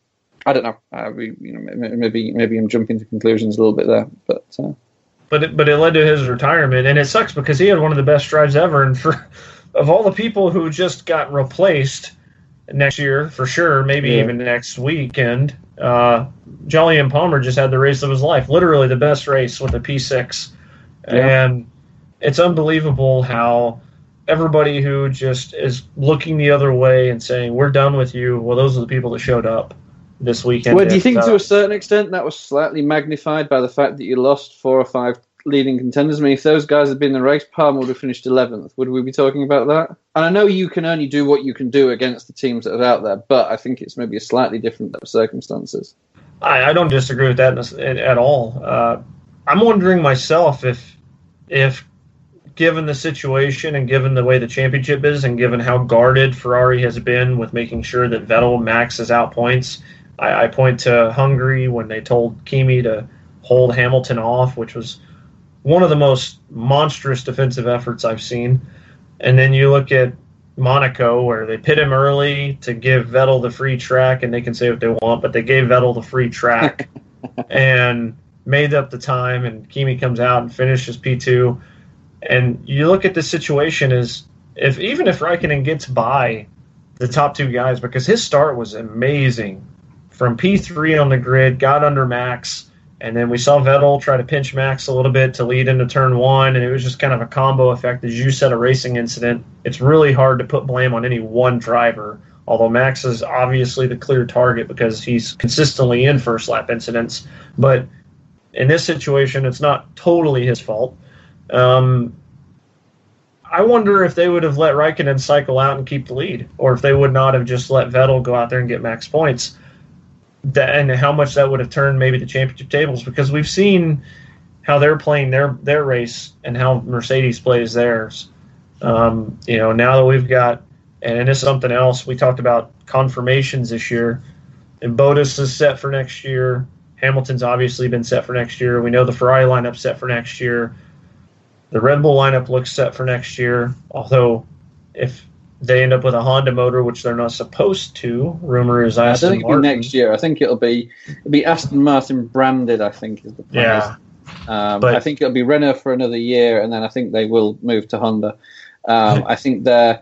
I don't know. Maybe I'm jumping to conclusions a little bit there, but it led to his retirement, and it sucks because he had one of the best drives ever. And of all the people who just got replaced next year, for sure, maybe even next weekend, Jolyon Palmer just had the race of his life, literally the best race with a P6, and it's unbelievable how everybody who just is looking the other way and saying we're done with you, well, those are the people that showed up this weekend. Well, do you think to a certain extent that was slightly magnified by the fact that you lost 4 or 5 leading contenders? I mean, if those guys had been in the race, Palmer would have finished 11th. Would we be talking about that? And I know you can only do what you can do against the teams that are out there, but I think it's maybe a slightly different set of circumstances. I don't disagree with that at all. I'm wondering myself if given the situation and given the way the championship is and given how guarded Ferrari has been with making sure that Vettel maxes out points, I point to Hungary when they told Kimi to hold Hamilton off, which was one of the most monstrous defensive efforts I've seen. And then you look at Monaco, where they pit him early to give Vettel the free track, and they can say what they want, but they gave Vettel the free track and made up the time, and Kimi comes out and finishes P2. And you look at the situation as even if Raikkonen gets by the top two guys, because his start was amazing from P3 on the grid, got under Max, and then we saw Vettel try to pinch Max a little bit to lead into turn one, and it was just kind of a combo effect. As you said, a racing incident. It's really hard to put blame on any one driver, although Max is obviously the clear target because he's consistently in first lap incidents. But in this situation, it's not totally his fault. I wonder if they would have let Raikkonen cycle out and keep the lead, or if they would not have just let Vettel go out there and get max points, and how much that would have turned maybe the championship tables, because we've seen how they're playing their race and how Mercedes plays theirs. Now that we've got, and this is something else, we talked about confirmations this year, and Bottas is set for next year. Hamilton's obviously been set for next year. We know the Ferrari lineup's set for next year. The Red Bull lineup looks set for next year, although if they end up with a Honda motor, which they're not supposed to, rumor is Aston Martin. I don't think it'll be next year. I think it'll be Aston Martin branded, I think, is the plan. Yeah. But I think it'll be Renault for another year, and then I think they will move to Honda. I think they're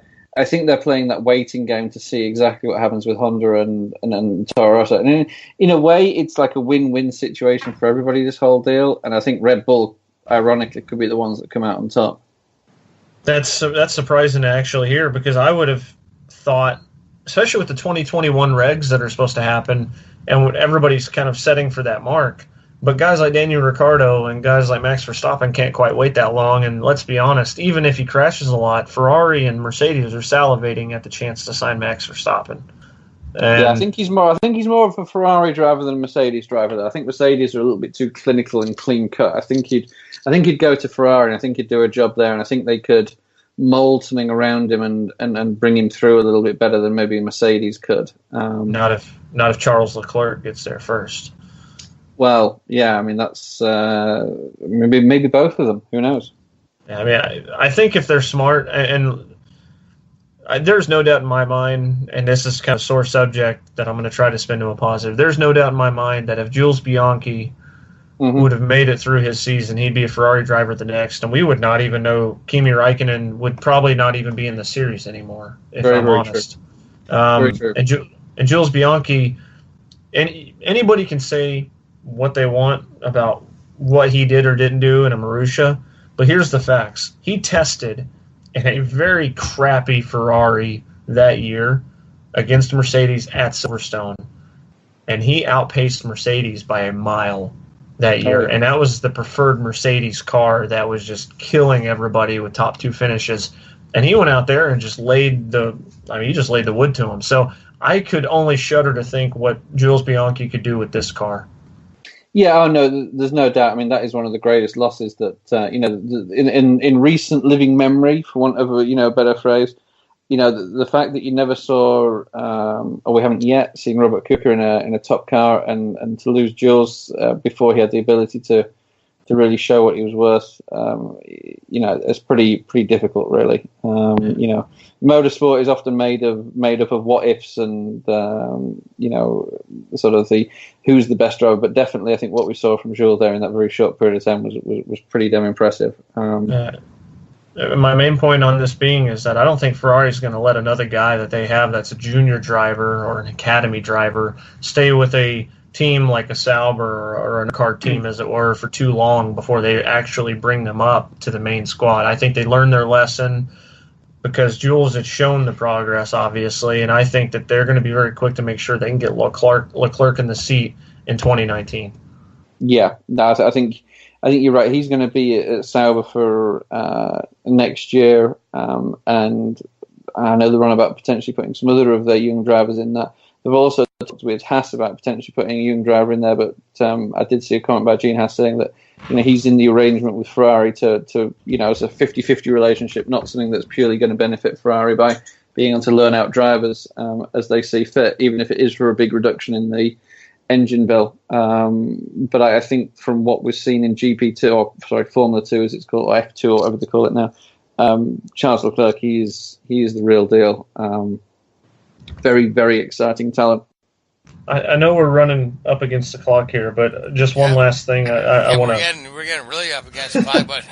playing that waiting game to see exactly what happens with Honda and Toro Rosso. And in a way, it's like a win-win situation for everybody, this whole deal. And I think Red Bull, ironically, could be the ones that come out on top. That's surprising to actually hear, because I would have thought, especially with the 2021 regs that are supposed to happen, and everybody's kind of setting for that mark. But guys like Daniel Ricciardo and guys like Max Verstappen can't quite wait that long. And let's be honest, even if he crashes a lot, Ferrari and Mercedes are salivating at the chance to sign Max Verstappen. And I think he's more of a Ferrari driver than a Mercedes driver, though. I think Mercedes are a little bit too clinical and clean cut. I think he'd go to Ferrari, and I think he'd do a job there, and I think they could mold something around him and bring him through a little bit better than maybe Mercedes could. Not if Charles Leclerc gets there first. Well, yeah, I mean, that's maybe both of them. Who knows? Yeah, I mean, I think if they're smart, and there's no doubt in my mind, and this is kind of a sore subject that I'm going to try to spin to a positive, there's no doubt in my mind that if Jules Bianchi would have made it through his season, he'd be a Ferrari driver the next, and we would not even know. Kimi Räikkönen would probably not even be in the series anymore, if I'm honest. Very true. And Jules Bianchi, anybody can say what they want about what he did or didn't do in a Marussia, but here's the facts. He tested in a very crappy Ferrari that year against Mercedes at Silverstone, and he outpaced Mercedes by a mile that year, and that was the preferred Mercedes car that was just killing everybody with top two finishes, and he went out there and just laid the wood to him. So I could only shudder to think what Jules Bianchi could do with this car. Yeah, no, there's no doubt. I mean, that is one of the greatest losses that in recent living memory, for want of a better phrase. The fact that you never saw, or we haven't yet seen Robert Kuka in a top car, and to lose Jules before he had the ability to really show what he was worth, it's pretty difficult, really. Motorsport is often made up of what ifs and sort of the who's the best driver, but definitely I think what we saw from Jules there in that very short period of time was pretty damn impressive. My main point on this being is that I don't think Ferrari's going to let another guy that they have that's a junior driver or an academy driver stay with a team like a Sauber or a NASCAR team, as it were, for too long before they actually bring them up to the main squad. I think they learned their lesson because Jules had shown the progress, obviously, and I think that they're going to be very quick to make sure they can get Leclerc in the seat in 2019. Yeah, no, I think you're right. He's going to be at Sauber for next year, and I know they're on about potentially putting some other of their young drivers in there. They've also talked with Haas about potentially putting a young driver in there, but I did see a comment by Gene Haas saying that he's in the arrangement with Ferrari to it's a 50-50 relationship, not something that's purely going to benefit Ferrari by being able to learn out drivers as they see fit, even if it is for a big reduction in engine bill. But I think from what we've seen in GP2, or sorry, Formula 2 as it's called, or F2 or whatever they call it now, Charles Leclerc, he is the real deal. Very, very exciting talent. I know we're running up against the clock here, but just one last thing I want to... We're getting really up against the clock, but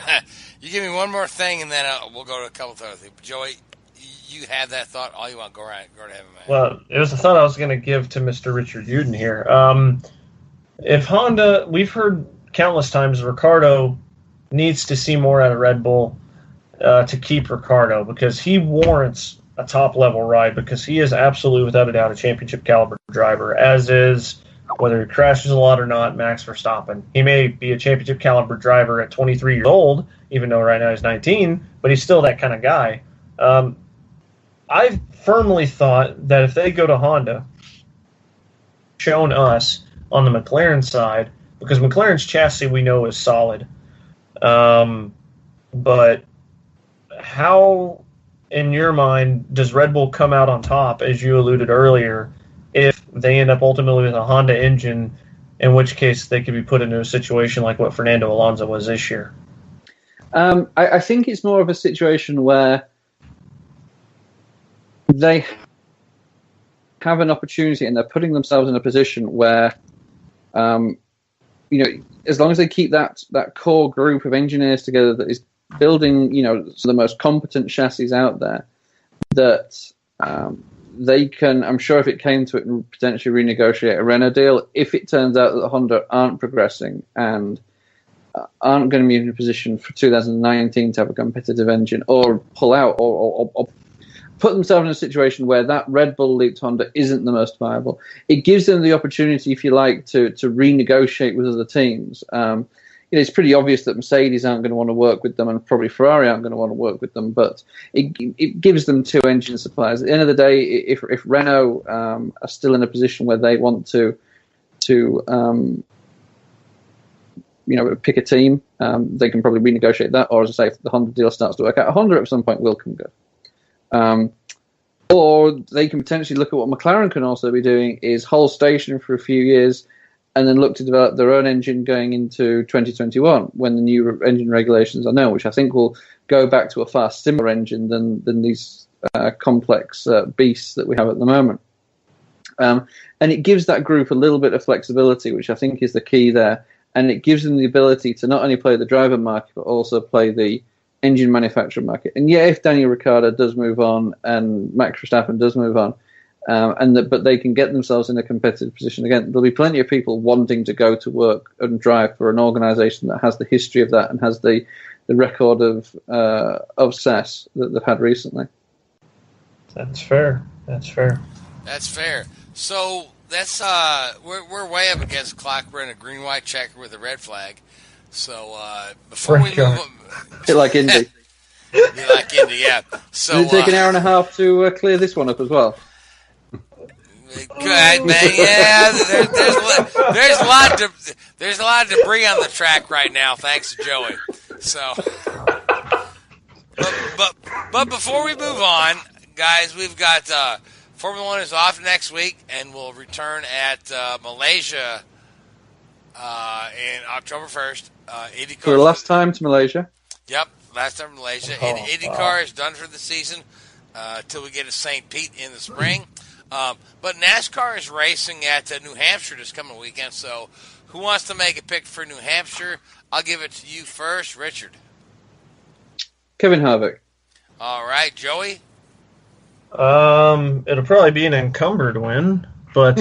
you give me one more thing, and then we'll go to a couple of other things. Joey, you have that thought. All you want, go ahead, man. Well, it was a thought I was going to give to Mr. Richard Youden here. If Honda, we've heard countless times, Ricciardo needs to see more out of Red Bull to keep Ricciardo, because he warrants a top-level ride, because he is absolutely, without a doubt, a championship-caliber driver, as is, whether he crashes a lot or not, Max Verstappen. He may be a championship-caliber driver at 23 years old, even though right now he's 19, but he's still that kind of guy. I firmly thought that if they go to Honda, shown us on the McLaren side, because McLaren's chassis we know is solid, but how, in your mind, does Red Bull come out on top, as you alluded earlier, if they end up ultimately with a Honda engine, in which case they could be put into a situation like what Fernando Alonso was this year? I think it's more of a situation where they have an opportunity and they're putting themselves in a position where, as long as they keep that core group of engineers together that is building, some of the most competent chassis out there, that they can, I'm sure if it came to it, potentially renegotiate a Renault deal if it turns out that the Honda aren't progressing and aren't going to be in a position for 2019 to have a competitive engine, or pull out, or put themselves in a situation where that Red Bull linked Honda isn't the most viable. It gives them the opportunity, if you like, to renegotiate with other teams. It's pretty obvious that Mercedes aren't going to want to work with them, and probably Ferrari aren't going to want to work with them, but it gives them two engine suppliers. At the end of the day, if Renault are still in a position where they want to pick a team, they can probably renegotiate that, or as I say, if the Honda deal starts to work out, Honda at some point will come good. Or they can potentially look at what McLaren can also be doing, is hold station for a few years and then look to develop their own engine going into 2021 when the new engine regulations are known, which I think will go back to a far simpler engine than these complex beasts that we have at the moment. And it gives that group a little bit of flexibility, which I think is the key there. And it gives them the ability to not only play the driver market, but also play the engine manufacturer market. And yeah, if Daniel Ricciardo does move on and Max Verstappen does move on, but they can get themselves in a competitive position again, there'll be plenty of people wanting to go to work and drive for an organisation that has the history of that and has the record of success that they've had recently. That's fair. So that's we're way up against the clock. We're in a green-white checker with a red flag. So before we move on, bit like Indy. Yeah. So did it take an hour and a half to clear this one up as well? Good, man. Yeah, there's a lot of debris on the track right now, thanks to Joey. So, but before we move on, guys, we've got Formula One is off next week, and we'll return at Malaysia in October 1st. IndyCar For the last time to Malaysia. Yep, last time to Malaysia. And IndyCar is done for the season till we get to St. Pete in the spring. But NASCAR is racing at New Hampshire this coming weekend, so who wants to make a pick for New Hampshire? I'll give it to you first, Richard. Kevin Harvick. All right, Joey? It'll probably be an encumbered win, but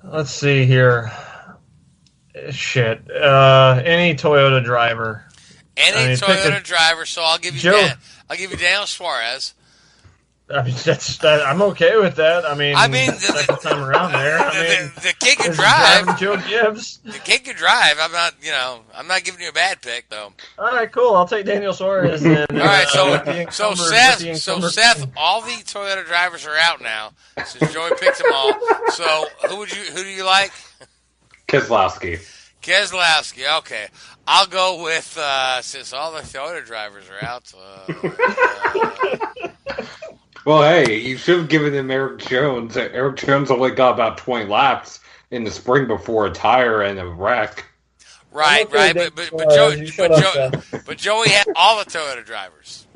let's see here. Shit. Any Toyota driver. Toyota driver, so I'll give you Daniel Suarez. I mean, I'm okay with that. I mean the second time around there. The kid can drive. Joe Gibbs. The kid can drive. I'm not giving you a bad pick though. All right, cool. I'll take Daniel Suarez then. All right, so Seth, all the Toyota drivers are out now. Since Joey picked them all. So who do you like? Keselowski. Okay. I'll go with since all the Toyota drivers are out. Well, hey, you should have given him Eric Jones. Eric Jones only got about 20 laps in the spring before a tire and a wreck. Right, Okay, right. Dave But Joey had all the Toyota drivers.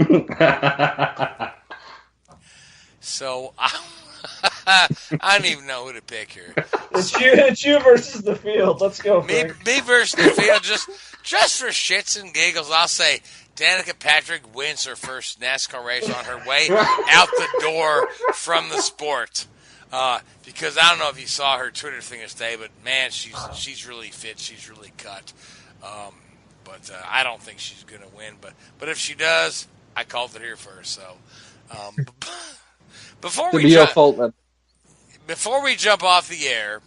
So I don't even know who to pick here. It's you versus the field. Let's go, Frank. Me versus the field. Just for shits and giggles, I'll say Danica Patrick wins her first NASCAR race on her way out the door from the sport. Because I don't know if you saw her Twitter thing today, but man, she's really fit. She's really cut. But I don't think she's going to win. But if she does, I called it here first. So before we jump off the air,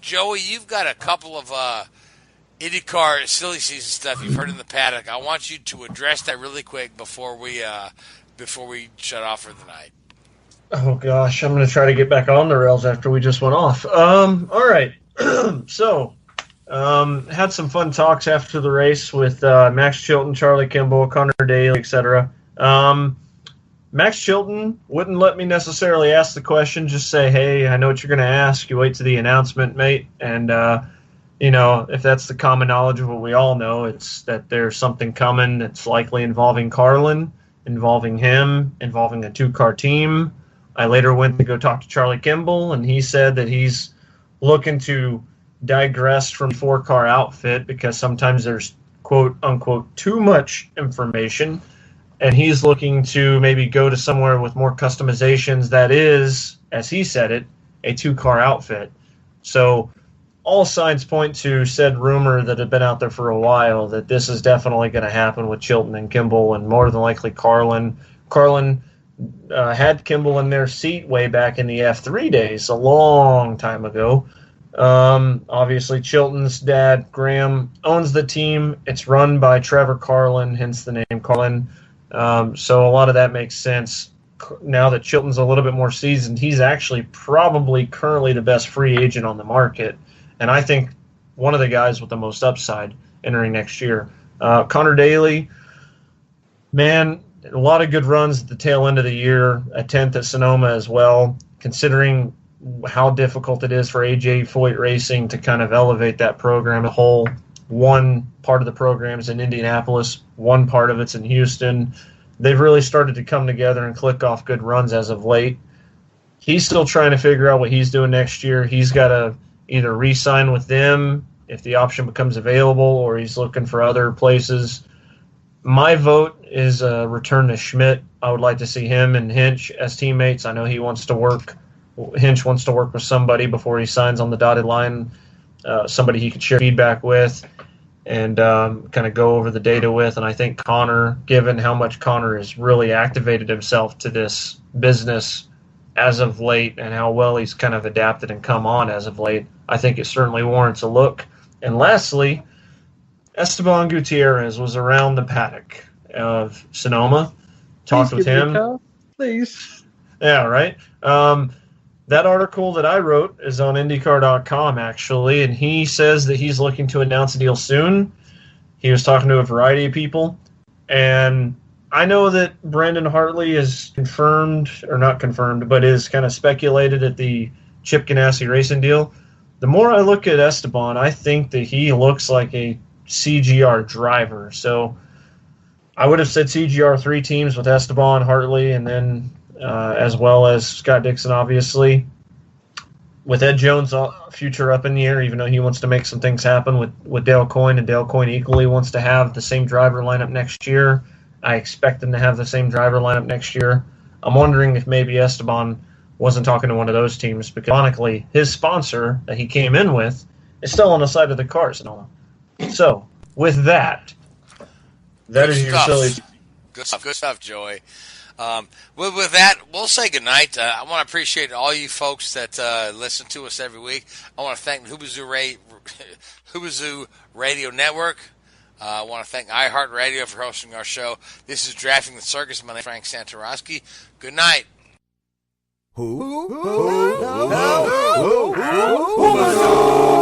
Joey, you've got a couple of IndyCar silly season stuff you've heard in the paddock. I want you to address that really quick before we shut off for the night. Oh gosh, I'm going to try to get back on the rails after we just went off. All right. So, had some fun talks after the race with Max Chilton, Charlie Kimball, Connor Daly, etc. Max Chilton wouldn't let me necessarily ask the question, just say, hey, I know what you're going to ask. You wait to the announcement, mate. And, if that's the common knowledge of what we all know, it's that there's something coming that's likely involving Carlin, involving him, involving a two-car team. I later went to go talk to Charlie Kimball, and he said that he's looking to digress from four-car outfit because sometimes there's, quote-unquote, too much information, and he's looking to maybe go to somewhere with more customizations that is, as he said it, a two-car outfit. So all signs point to said rumor that had been out there for a while that this is definitely going to happen with Chilton and Kimball, and more than likely Carlin. Carlin had Kimball in their seat way back in the F3 days, a long time ago. Obviously, Chilton's dad, Graham, owns the team. It's run by Trevor Carlin, hence the name Carlin. So a lot of that makes sense. Now that Chilton's a little bit more seasoned, he's actually probably currently the best free agent on the market. And I think one of the guys with the most upside entering next year. Connor Daly, man, a lot of good runs at the tail end of the year, a 10th at Sonoma as well, considering how difficult it is for AJ Foyt Racing to kind of elevate that program as a whole. One part of the program's in Indianapolis, one part of it's in Houston. They've really started to come together and click off good runs as of late. He's still trying to figure out what he's doing next year. He's got to either re-sign with them if the option becomes available, or he's looking for other places. My vote is a return to Schmidt. I would like to see him and Hinch as teammates. I know Hinch wants to work with somebody before he signs on the dotted line, somebody he could share feedback with and kind of go over the data with. And I think Connor, given how much Connor has really activated himself to this business as of late and how well he's kind of adapted and come on as of late, I think it certainly warrants a look. And lastly, Esteban Gutierrez was around the paddock of Sonoma. Talked with him. Please. Yeah, right. That article that I wrote is on IndyCar.com, actually, and he says that he's looking to announce a deal soon. He was talking to a variety of people, and I know that Brandon Hartley is confirmed, or not confirmed, but is kind of speculated at the Chip Ganassi Racing deal. The more I look at Esteban, I think that he looks like a CGR driver. So I would have said CGR 3 teams with Esteban, Hartley, and then as well as Scott Dixon, obviously. With Ed Jones' future up in the air, even though he wants to make some things happen with Dale Coyne, and Dale Coyne equally wants to have the same driver lineup next year. I expect them to have the same driver lineup next year. I'm wondering if maybe Esteban wasn't talking to one of those teams, because ironically, his sponsor that he came in with is still on the side of the car, Sonoma. So, with that is your silly. Good stuff, Joey. With that, we'll say goodnight. I want to appreciate all you folks that listen to us every week. I want to thank Whoobazoo Radio Network. I want to thank iHeartRadio for hosting our show. This is Drafting the Circus. My name is Frank Santoroski. Good night. Whoobazoo!